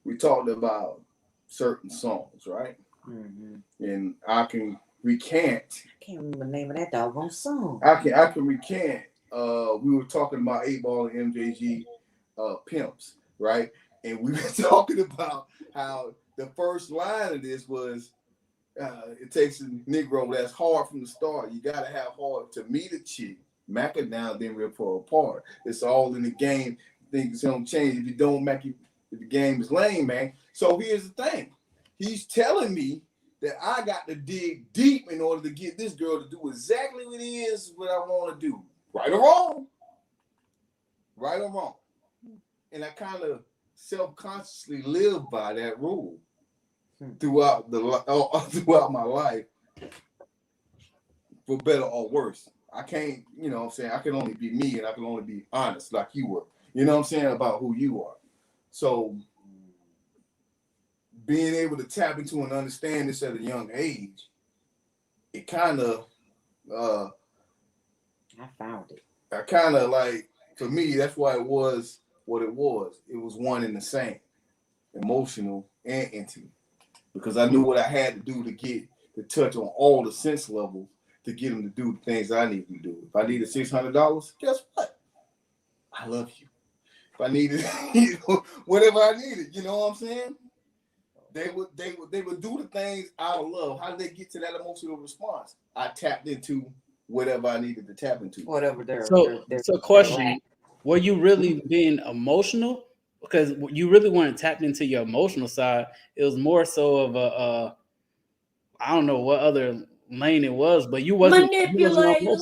We talked about certain songs, right? Mm-hmm. And I can recant. I can't remember the name of that doggone song. I can recant. We were talking about 8-Ball and MJG pimps, right? And we were talking about how the first line of this was, it takes a Negro that's hard from the start. You gotta have hard to meet a chick, mack it down, then rip her apart. It's all in the game. Things don't change if you don't make it. If the game is lame, man. So here's the thing. He's telling me that I got to dig deep in order to get this girl to do exactly what it is what I want to do. Right or wrong. Right or wrong. And I kind of self-consciously live by that rule throughout my life, for better or worse. I can't, you know what I'm saying? I can only be me and I can only be honest like you were. You know what I'm saying? About who you are. So being able to tap into and understand this at a young age, it kind of, I found it. I kind of like, for me, that's why it was what it was. It was one and the same, emotional and intimate, because I knew what I had to do to touch on all the sense levels to get them to do the things I need them to do. If I needed $600, guess what? I love you. If I needed, whatever I needed, you know what I'm saying? They would do the things out of love. How did they get to that emotional response? I tapped into whatever I needed to tap into. Whatever they're. So question: were you really being emotional? Because you really weren't tapped into your emotional side. It was more so of a I don't know what other lane it was, but you wasn't manipulator.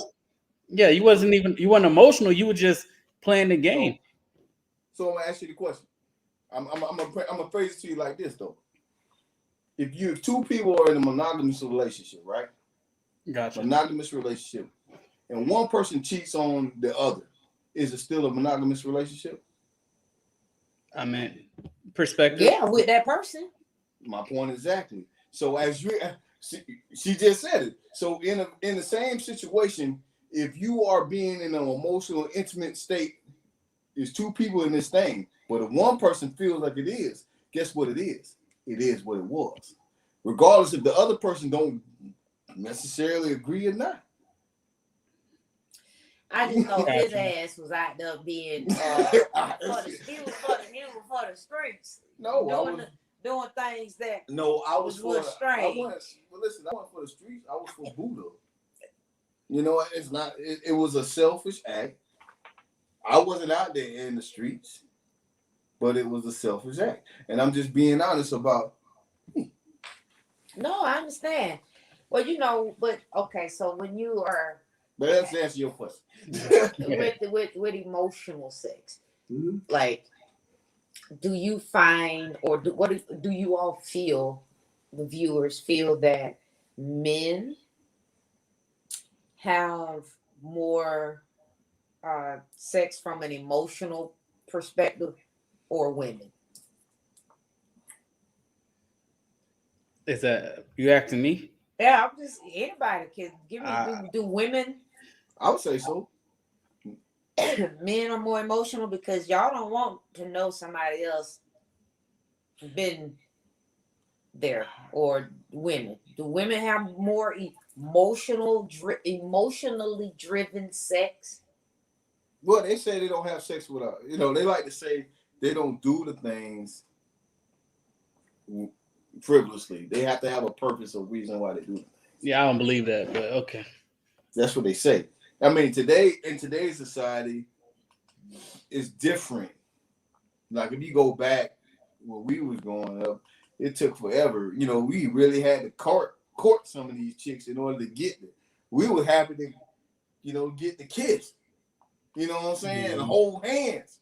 You weren't emotional. You were just playing the game. So I'm gonna ask you the question. I'm gonna phrase it to you like this though. If two people are in a monogamous relationship, right? Gotcha. Monogamous relationship, and one person cheats on the other, is it still a monogamous relationship? I mean, perspective. Yeah, with that person. My point exactly. So she just said it. So in the same situation, if you are being in an emotional, intimate state, there's two people in this thing. But if one person feels like it is, guess what it is? It is what it was. Regardless if the other person don't necessarily agree or not. I just know his ass was out there being for the streets. No, doing things that I was for strange. I wasn't for the streets. I was for Buddha. You know, it's not. It was a selfish act. I wasn't out there in the streets, but it was a selfish act, and I'm just being honest about. No, I understand. Well, you know, but okay. So when you are, but let's answer your question. with emotional sex, like, do you find, or do you all feel, the viewers feel that men have more sex from an emotional perspective, or women? Is that you asking me? Yeah, I'm just, anybody can give me. Do women? I would say so. Men are more emotional because y'all don't want to know somebody else been there, or women? Do women have more emotionally driven sex? Well, they say they don't have sex without. They like to say they don't do the things frivolously. They have to have a purpose or reason why they do it. Yeah, I don't believe that, but okay. That's what they say. I mean, in today's society, it's different. Like if you go back when we was growing up, it took forever. We really had to court some of these chicks in order to get them. We were happy to, get the kiss. You know what I'm saying? And hold hands.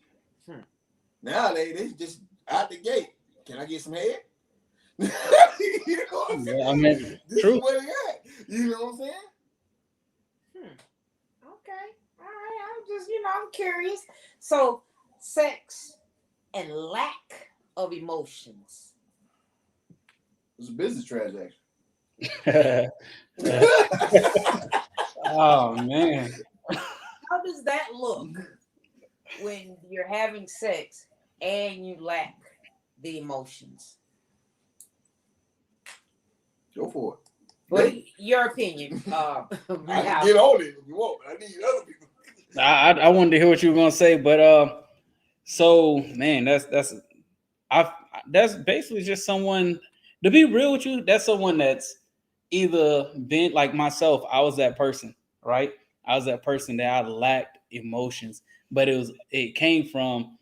Nowadays, it's just out the gate. Can I get some head? You know what I'm saying? Yeah, I mean, this true. is where they at. You know what I'm saying? Okay. All right. I'm curious. So, sex and lack of emotions. It's a business transaction. Oh man. How does that look when you're having sex and you lack the emotions? Go for it. What your opinion? I can get on it if you want. I need other people. I wanted to hear what you were gonna say, but so man, that's basically just someone. To be real with you, that's someone that's either been like myself. I was that person, right? I was that person that I lacked emotions, but it came from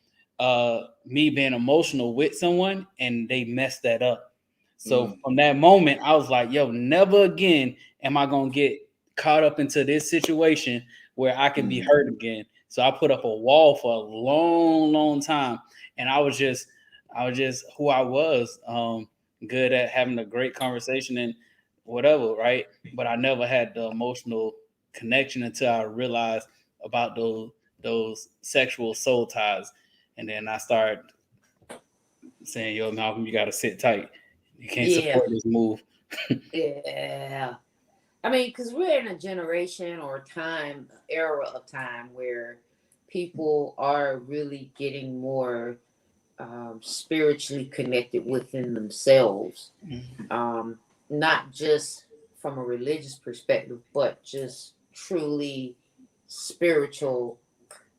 me being emotional with someone, and they messed that up. So from that moment, I was like, yo, never again am I gonna get caught up into this situation where I can be hurt again. So I put up a wall for a long, long time, and I was just who I was, good at having a great conversation and whatever, right? But I never had the emotional connection until I realized about those sexual soul ties, and then I started saying, "Yo, Malcolm, you got to sit tight. You can't support this move." Yeah. I mean, because we're in a generation or era of time where people are really getting more spiritually connected within themselves. Not just from a religious perspective, but just truly spiritual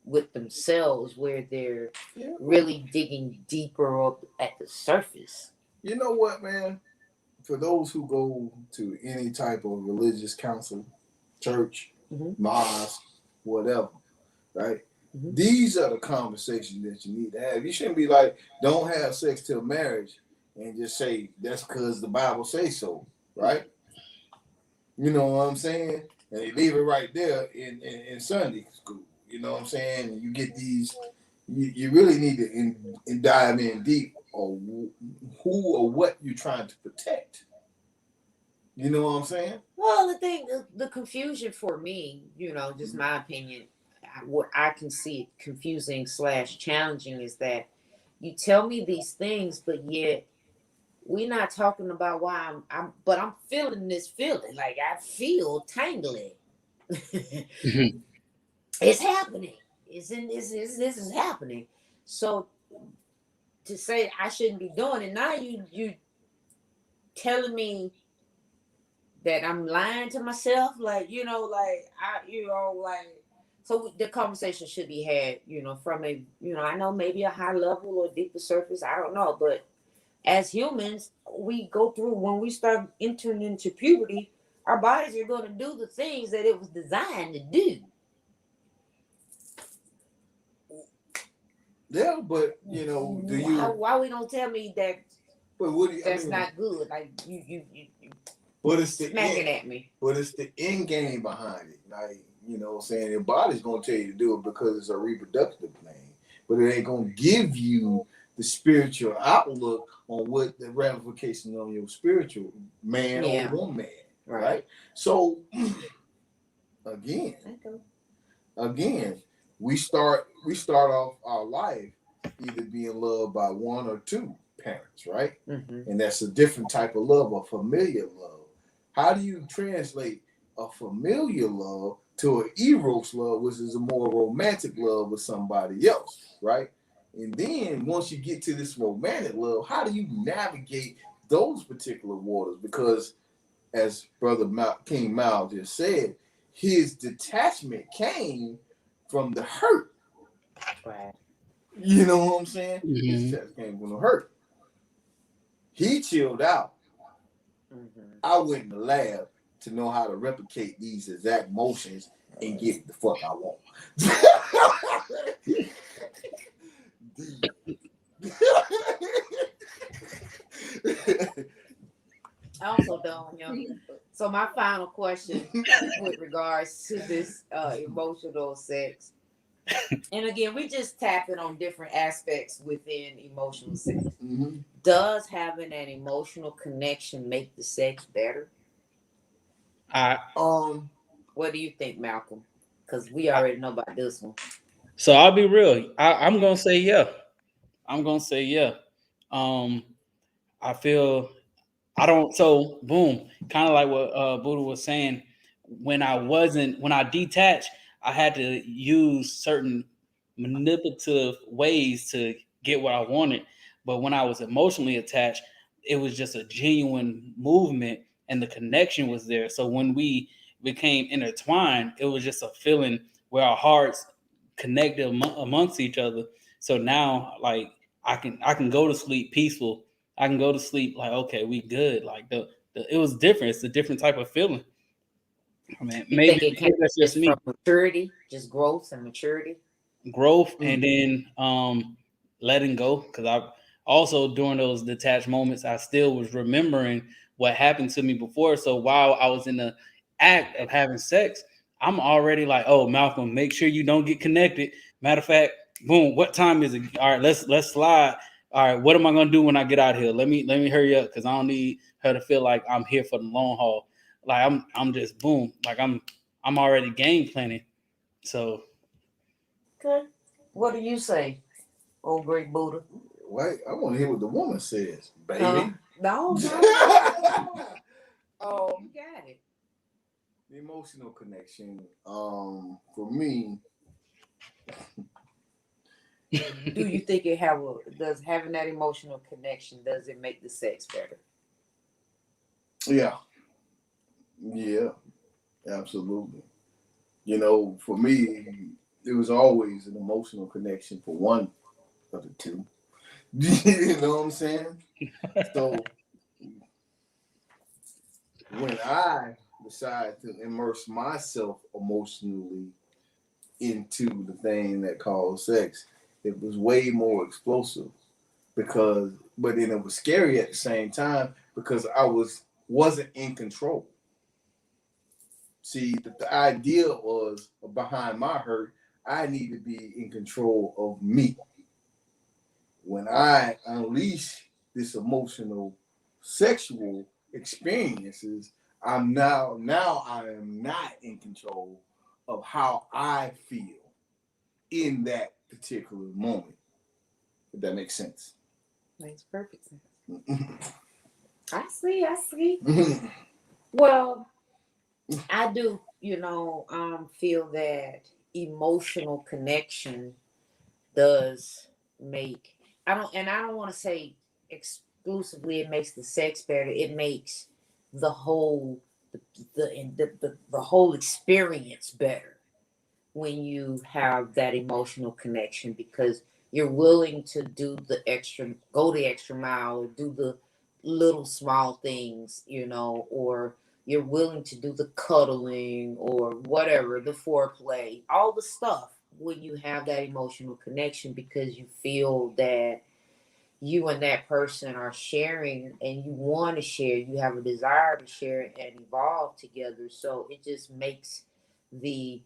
with themselves, where they're really digging deeper up at the surface. You know what, man? For those who go to any type of religious council, church, mosque, whatever, right? These are the conversations that you need to have. You shouldn't be like, don't have sex till marriage and just say that's because the Bible says so, right? You know what I'm saying? And they leave it right there in Sunday school. You know what I'm saying? And you get these, you really need to dive in deep on who or what you're trying to protect. You know what I'm saying? Well, the confusion for me, just my opinion, what I can see confusing / challenging is that you tell me these things, but yet we're not talking about why I'm feeling this feeling. Like I feel tangling. It's happening. This is happening. So to say I shouldn't be doing it, now you telling me that I'm lying to myself, so the conversation should be had, from a, I know maybe a high level or deeper surface, I don't know, but as humans, we go through, when we start entering into puberty, our bodies are going to do the things that it was designed to do. Yeah, but why we don't tell me that? But that's not good. Like you but it's the smacking at me. But it's the end game behind it. Like, what I'm saying, your body's gonna tell you to do it because it's a reproductive thing, but it ain't gonna give you the spiritual outlook on what the ramifications on your spiritual man or woman, right? So again, we start off our life either being loved by one or two parents, right? And that's a different type of love, a familiar love. How do you translate a familiar love to an eros love, which is a more romantic love with somebody else, right? And then once you get to this romantic love, how do you navigate those particular waters because, as Brother King Mal just said, his detachment came from the hurt. Right. You know what I'm saying? Mhm. His detachment came from the hurt. He chilled out. Mm-hmm. I went in the lab to know how to replicate these exact motions and get the fuck I want. I also don't, So my final question with regards to this emotional sex, and again, we just tapping on different aspects within emotional sex. Mm-hmm. Does having an emotional connection make the sex better? What do you think, Malcolm? Because we already know about this one. So I'll be real. I'm gonna say yeah. I'm gonna say yeah. I feel I don't. So boom, kind of like what Buddha was saying. When I detached, I had to use certain manipulative ways to get what I wanted. But when I was emotionally attached, it was just a genuine movement, and the connection was there. So when we became intertwined, it was just a feeling where our hearts connected amongst each other. So now, like I can go to sleep peaceful. I can go to sleep like, okay, we good. Like it was different. It's a different type of feeling. I mean, You think it came that's just just me. from maturity, just growth and maturity? Growth and then letting go. Because I also during those detached moments, I still was remembering what happened to me before. So while I was in the act of having sex, I'm already like, oh, Malcolm, make sure you don't get connected. Matter of fact, boom, what time is it? All right, let's slide. All right, what am I gonna do when I get out of here? Let me hurry up because I don't need her to feel like I'm here for the long haul. Like I'm just boom, like I'm already game planning. So Okay. What do you say, old great Buddha? Wait, I want to hear what the woman says, baby. No. You got it. The emotional connection. For me, Do you think does having that emotional connection, does it make the sex better? yeah, absolutely. You know, for me, it was always an emotional connection for one of the two. You know what I'm saying? So when I decided to immerse myself emotionally into the thing that called sex, it was way more explosive but then it was scary at the same time because I wasn't in control. See, the idea was behind my hurt, I need to be in control of me. When I unleash this emotional sexual experiences, I am not in control of how I feel in that particular moment. If that makes sense. Makes perfect sense. I see. Well, I do, feel that emotional connection does make, I don't want to say exclusively it makes the sex better. It makes the whole the whole experience better when you have that emotional connection, because you're willing to go the extra mile, or do the little small things, or you're willing to do the cuddling or whatever, the foreplay, all the stuff when you have that emotional connection, because you feel that you and that person are sharing and you want to share, you have a desire to share and evolve together. So it just makes the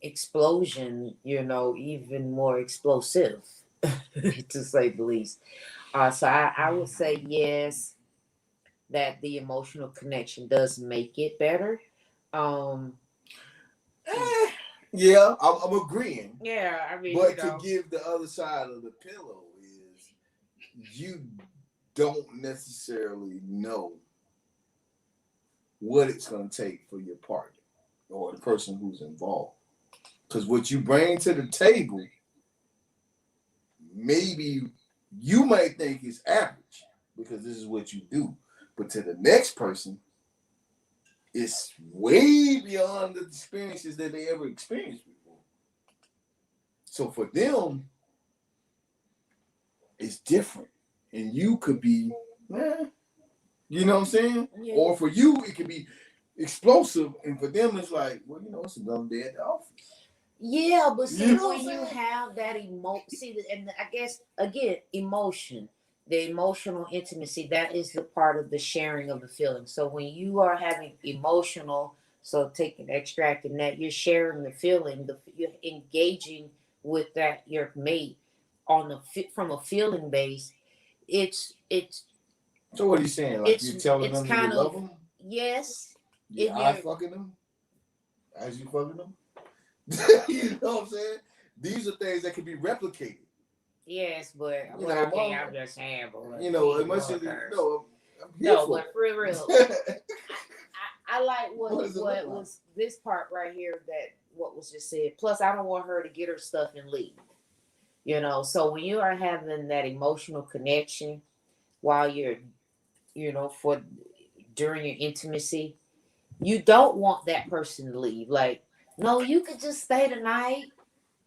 explosion, even more explosive, to say the least. So I would say yes, that the emotional connection does make it better. Yeah, I'm agreeing. Yeah, I mean, but to give the other side of the pillow is you don't necessarily know what it's going to take for your partner or the person who's involved. Because what you bring to the table, maybe you might think is average because this is what you do. But to the next person, it's way beyond the experiences that they ever experienced before. So for them, it's different. And you could be, you know what I'm saying? Yeah. Or for you, it could be explosive. And for them, it's like, well, it's another day at the office. Yeah, but see, You know what when I'm you saying? have that and I guess, again, emotion, the emotional intimacy, that is the part of the sharing of the feeling. So when you are having emotional, so extracting that, you're sharing the feeling, you're engaging with that, your mate from a feeling base, it's So what are you saying? Like you're telling it's them kind you love of, them? yes. I fucking them? As you fucking them? You know what I'm saying? These are things that can be replicated. Yes, but You what know, I'm just saying, but as much as no, but for real, I like what was this part right here, that what was just said. Plus, I don't want her to get her stuff and leave. So when you are having that emotional connection while you're, during your intimacy, you don't want that person to leave. Like, no, you could just stay tonight.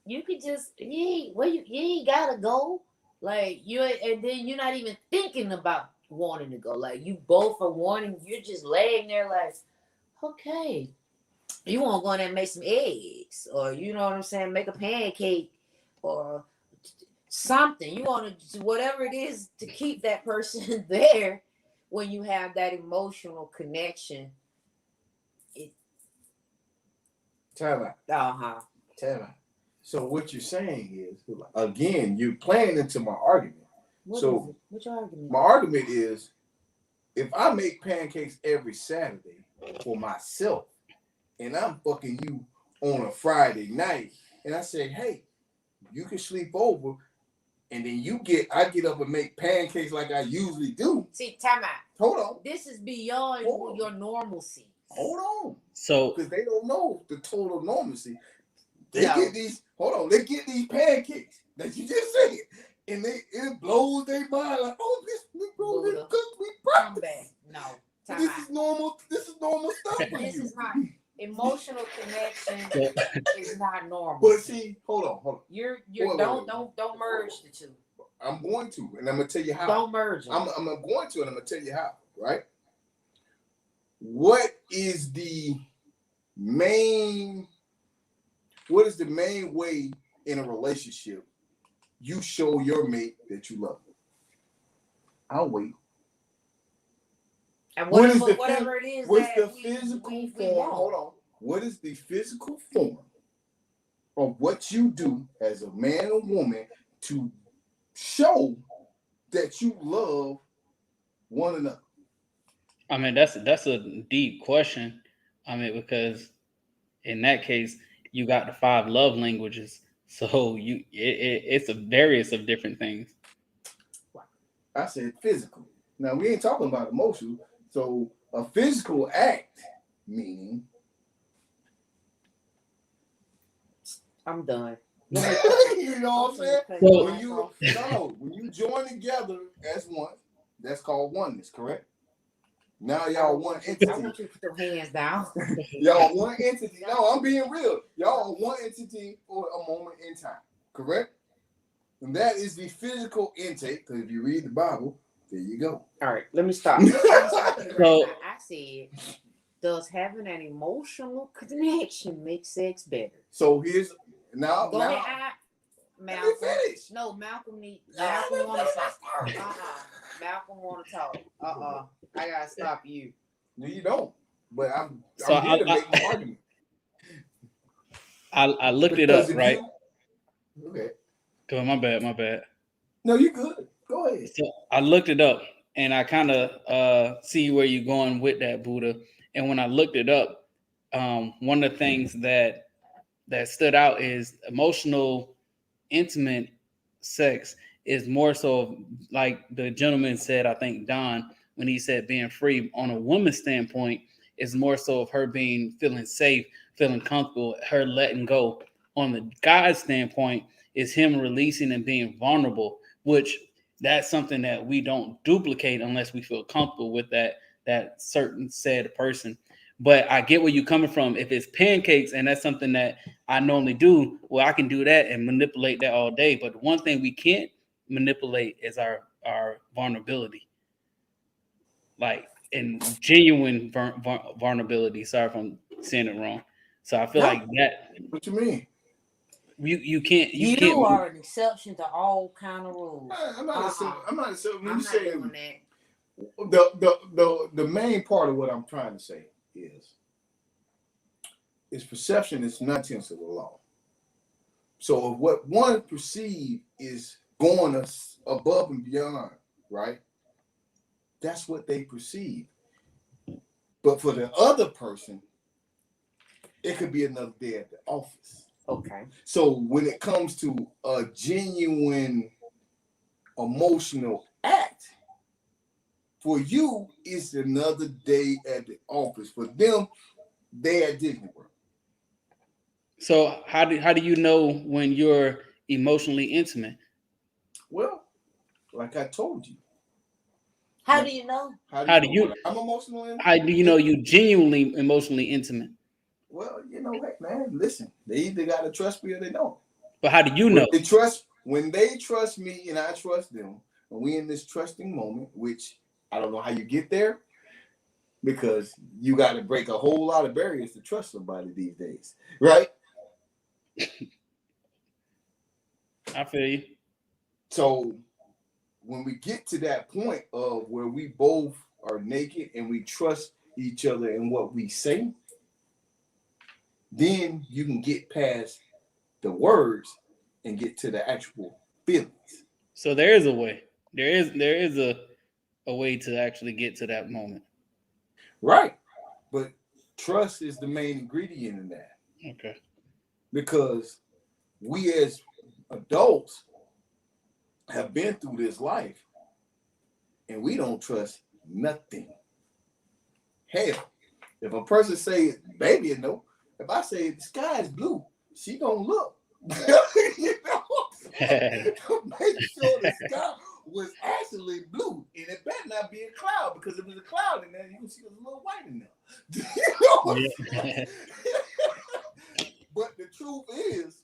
You could just, you ain't gotta go. Like, and then you're not even thinking about wanting to go. Like, you both are wanting, you're just laying there like, okay, you want to go in there and make some eggs, or you know what I'm saying, make a pancake or something. You want to, whatever it is, to keep that person there when you have that emotional connection. Time out. So what you're saying is, again, you're playing into my argument. What's your argument? My argument is, if I make pancakes every Saturday for myself, and I'm fucking you on a Friday night, and I say, hey, you can sleep over, and then I get up and make pancakes like I usually do. See, time out. Hold on. This is beyond your normalcy. Hold on. So, because they don't know the total normalcy. They get these pancakes that you just said, and it blows their mind like, oh, this bro, this cooked me breakfast. No, this is normal. This is normal stuff for this you. is not emotional connection. Is not normal. But see, hold on. You're don't merge the two. I'm going to, and I'm gonna tell you how. Don't merge them. I'm going to, and I'm gonna tell you how. Right? What is the main way in a relationship you show your mate that you love them? I'll wait. And whatever it is, what's the physical form? Hold on. What is the physical form of what you do as a man or woman to show that you love one another? I mean, that's a deep question. I mean, because in that case, you got the 5 love languages. So it's a various of different things. I said physical. Now we ain't talking about emotional. So a physical act meaning. I'm done. You know what I'm saying? So, when you join together as one, that's called oneness, correct? Now y'all one entity. I want you to put your hands down. Y'all one entity. No, I'm being real. Y'all are one entity for a moment in time, correct? And that is the physical intake. Because if you read the Bible, there you go. All right, let me stop. So, I said, does having an emotional connection make sex better? So here's now. Go ahead, Malcolm. Finish. No, Malcolm want to talk. Malcolm want to talk. I gotta stop you. No, you don't. But I'm So here to make my argument. I looked it up, right? Okay. Go, my bad. No, you good. Go ahead. So I looked it up, and I kind of see where you're going with that, Buddha. And when I looked it up, one of the things that stood out is emotional, intimate sex is more so, like the gentleman said, I think Don, when he said being free on a woman's standpoint, is more so of her feeling safe, feeling comfortable, her letting go. On the guy's standpoint, is him releasing and being vulnerable, which that's something that we don't duplicate unless we feel comfortable with that. that certain said person. But I get where you're coming from. If it's pancakes and that's something that I normally do, well, I can do that and manipulate that all day. But one thing we can't manipulate is our vulnerability, like in genuine vulnerability. Sorry if I'm saying it wrong. So I feel No. like that What you mean? you can't You are an exception to all kind of rules. I'm not assuming. When I'm you not say doing that. the main part of what I'm trying to say is perception is 9/10 of the law. So if what one perceive is going us above and beyond, right? That's what they perceive. But for the other person, it could be another day at the office. Okay. So when it comes to a genuine emotional act, for you, it's another day at the office. For them, they at Disney World. So how do you know when you're emotionally intimate? Well, like I told you. How do you know? How do you? I'm emotional. How do you know you genuinely emotionally intimate? Well, hey man, listen. They either gotta trust me or they don't. But how do you know? When they trust me and I trust them, and we in this trusting moment, which I don't know how you get there, because you got to break a whole lot of barriers to trust somebody these days, right? I feel you. So when we get to that point of where we both are naked and we trust each other in what we say, then you can get past the words and get to the actual feelings. So there is a way. There is a way to actually get to that moment. Right. But trust is the main ingredient in that. Okay. Because we as adults have been through this life and we don't trust nothing. Hell, if a person say, baby, if I say the sky is blue, she gonna look. You know what I'm saying? Make sure the sky was actually blue, and it better not be a cloud, because if there's a cloud in there, you can see there's a little white in there. You know what I'm saying? But the truth is,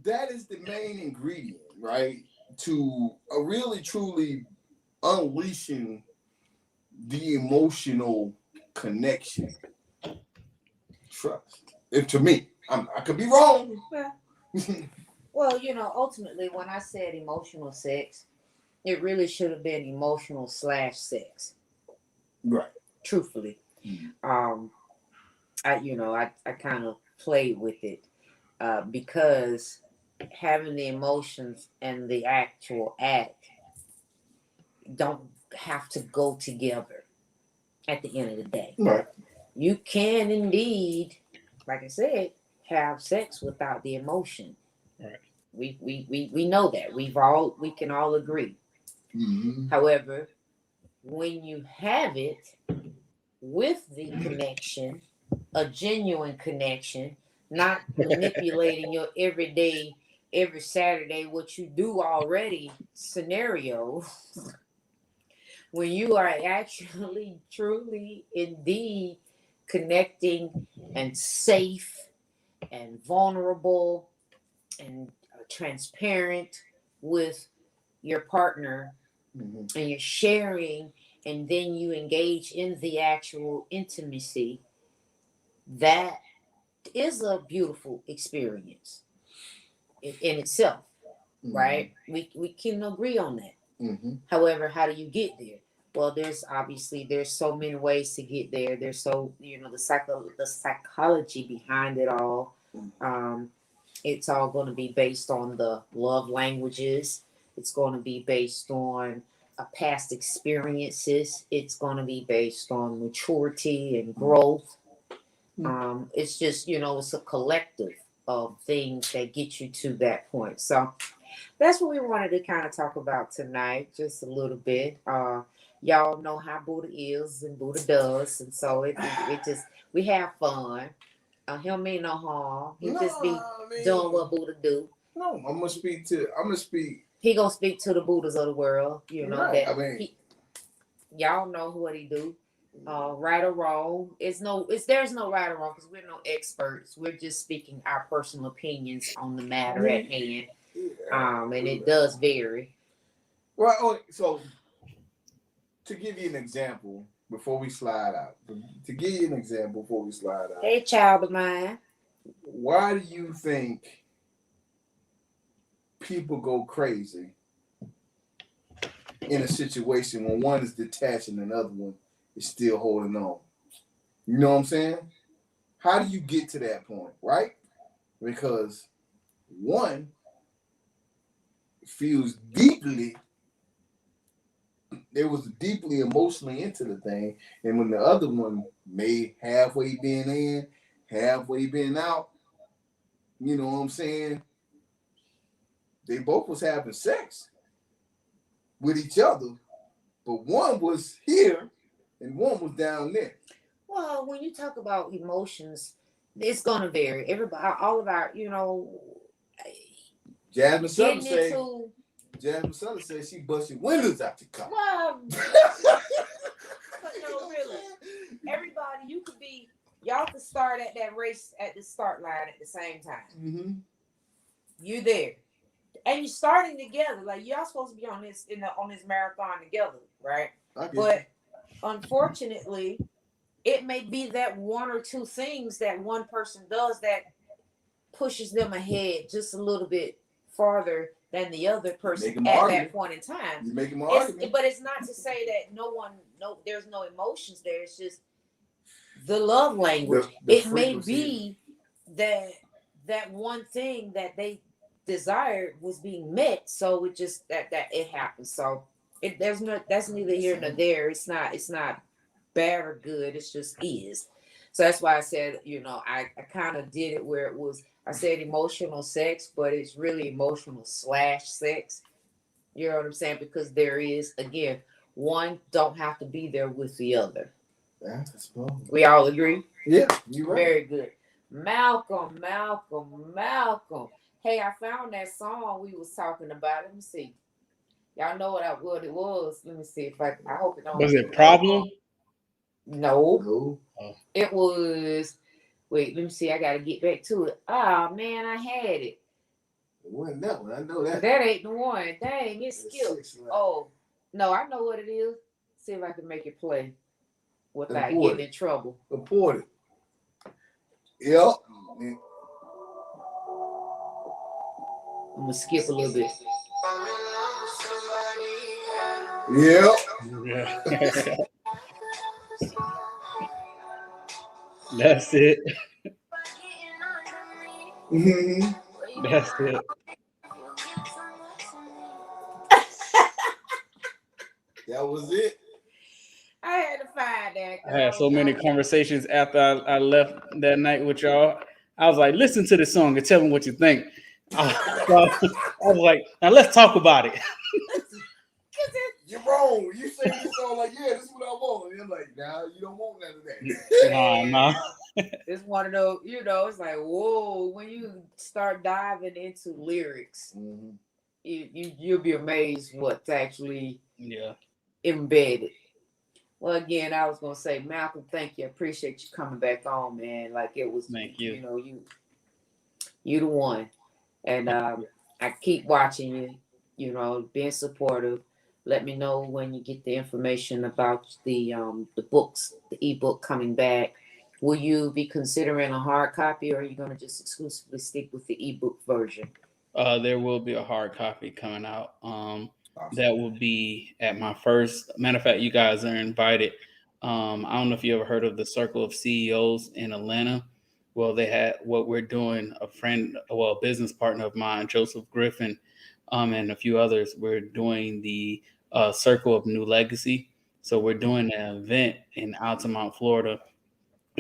that is the main ingredient, right? To really truly unleashing the emotional connection. Trust. If to me, I could be wrong. Well, ultimately, when I said emotional sex, it really should have been emotional / sex. Right. Truthfully. Mm-hmm. I kind of played with it because having the emotions and the actual act don't have to go together at the end of the day. Right. You can indeed, like I said, have sex without the emotion. Right. We know that. We can all agree. Mm-hmm. However, when you have it with the connection, a genuine connection, not manipulating your everyday, every Saturday, what you do already scenario, when you are actually, truly, indeed connecting and safe and vulnerable and transparent with your partner, and you're sharing, and then you engage in the actual intimacy, that is a beautiful experience in itself, right? We can agree on that. However, how do you get there? Well, there's so many ways to get there. There's the psychology behind it all. It's all going to be based on the love languages. It's going to be based on past experiences. It's going to be based on maturity and growth. It's just, it's a collective of things that get you to that point. So that's what we wanted to kind of talk about tonight, just a little bit. Y'all know how Buddha is and Buddha does, and so it just, we have fun. He don't mean no harm. He just be doing what Buddha do. No, I'm gonna speak. He gonna speak to the Buddhas of the world. Right. Y'all know what he do. Right or wrong. There's no right or wrong because we're no experts. We're just speaking our personal opinions on the matter at hand. And it does vary. Well, so to give you an example before we slide out. Hey, child of mine. Why do you think people go crazy in a situation when one is detached and another one is still holding on? You know what I'm saying? How do you get to that point, right? Because one feels deeply, they was deeply emotionally into the thing, and when the other one may halfway been in, halfway been out, you know what I'm saying? They both was having sex with each other, but one was here and one was down there. Well, when you talk about emotions, it's gonna vary. Everybody, all of our, Jasmine Sutter said she busted windows out the car. Well, but no, really, everybody, y'all could start at that race at the start line at the same time. Mm-hmm. You there, and you're starting together. Like y'all supposed to be on this on this marathon together, right? But unfortunately, it may be that one or two things that one person does that pushes them ahead just a little bit farther than the other person at that point in time. You make them argument. But it's not to say that there's no emotions there. It's just the love language. It may be that one thing that they desired was being met, so it just that it happens. So that's neither here nor there. It's not bad or good. It's just is. So that's why I said, I kind of did it where it was. I said emotional sex, but it's really emotional / sex. You know what I'm saying? Because there is, again, one don't have to be there with the other. That's cool. We all agree? Yeah, you're right. Very good. Malcolm. Hey, I found that song we was talking about. Let me see. Y'all know what it was. Let me see if I hope it don't. Was it Problem? No. Oh. It was. Wait, let me see. I got to get back to it. Oh, man, I had it. It wasn't that one. I know that. That ain't the one. Dang, it skipped. Oh, no, I know what it is. See if I can make it play without getting in trouble. Report it. Yep. I'm going to skip a little bit. Yep. Yeah. That's it. Mm-hmm. That's it. That was it. I had to find that. I had so many conversations after I left that night with y'all. I was like, listen to this song and tell me what you think. I was like, now let's talk about it. You're wrong. You say this song like, yeah, this is what I want. And I'm like, nah, you don't want none of that. Nah. It's one of those, it's like, whoa, when you start diving into lyrics, mm-hmm. you'll be amazed what's actually embedded. Well, again, I was gonna say, Malcolm, thank you. I appreciate you coming back on, man. Like it was, thank you. You the one, and I keep watching you. Being supportive. Let me know when you get the information about the books, the ebook coming back. Will you be considering a hard copy, or are you gonna just exclusively stick with the ebook version? There will be a hard copy coming out. Awesome. That will be at my first. Matter of fact, you guys are invited. I don't know if you ever heard of the Circle of CEOs in Atlanta. Well, they had what we're doing. A business partner of mine, Joseph Griffin, and a few others. We're doing the Circle of New Legacy. So we're doing an event in Altamont, Florida,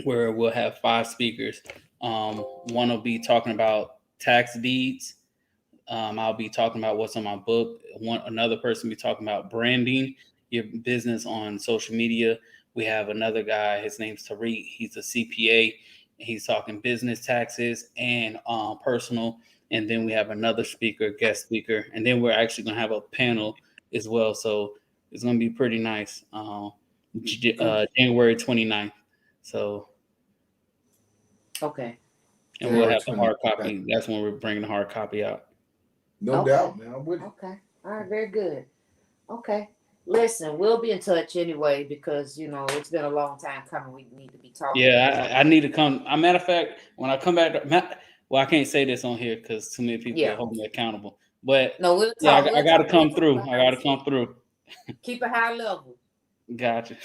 where we'll have 5 speakers. One will be talking about tax deeds. I'll be talking about what's on my book. Another person will be talking about branding your business on social media. We have another guy, his name's Tariq. He's a CPA. He's talking business taxes and personal. And then we have another guest speaker. And then we're actually going to have a panel as well. So it's gonna be pretty nice. January 29th. So Okay. and we'll have the January hard 29th. copy. That's when we're bringing the hard copy out. No Okay. doubt, man. I'm with it. Okay. All right. Very good. Okay. Listen, we'll be in touch anyway because you know it's been a long time coming. We need to be talking. Yeah, I need to come. A matter of fact, when I come back, well, I can't say this on here because too many people will hold me accountable. But No, we'll talk. yeah, I got to talk. come through. I got to come through. Keep a high level. Gotcha.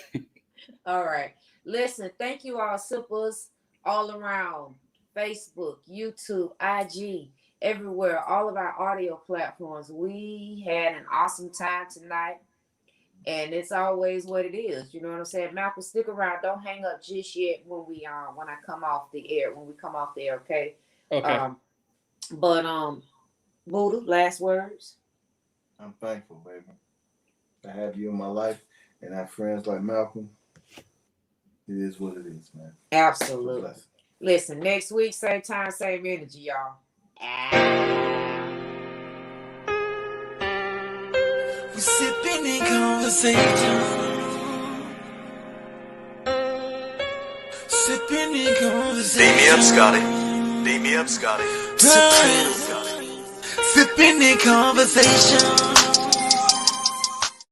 All right. Listen, thank you all, Sippas, all around Facebook, YouTube, IG, everywhere, all of our audio platforms. We had an awesome time tonight. And it's always what it is. You know what I'm saying? Malcolm, stick around. Don't hang up just yet when I come off the air. When we come off the air, okay? Okay. Buddha, last words. I'm thankful, baby. I have you in my life and I have friends like Malcolm. It is what it is, man. Absolutely. Listen, next week, same time, same energy, y'all. We sipping in conversation. Sipping in conversation. Beat me up, Scotty. Beat me up, Scotty. Sipping in conversation.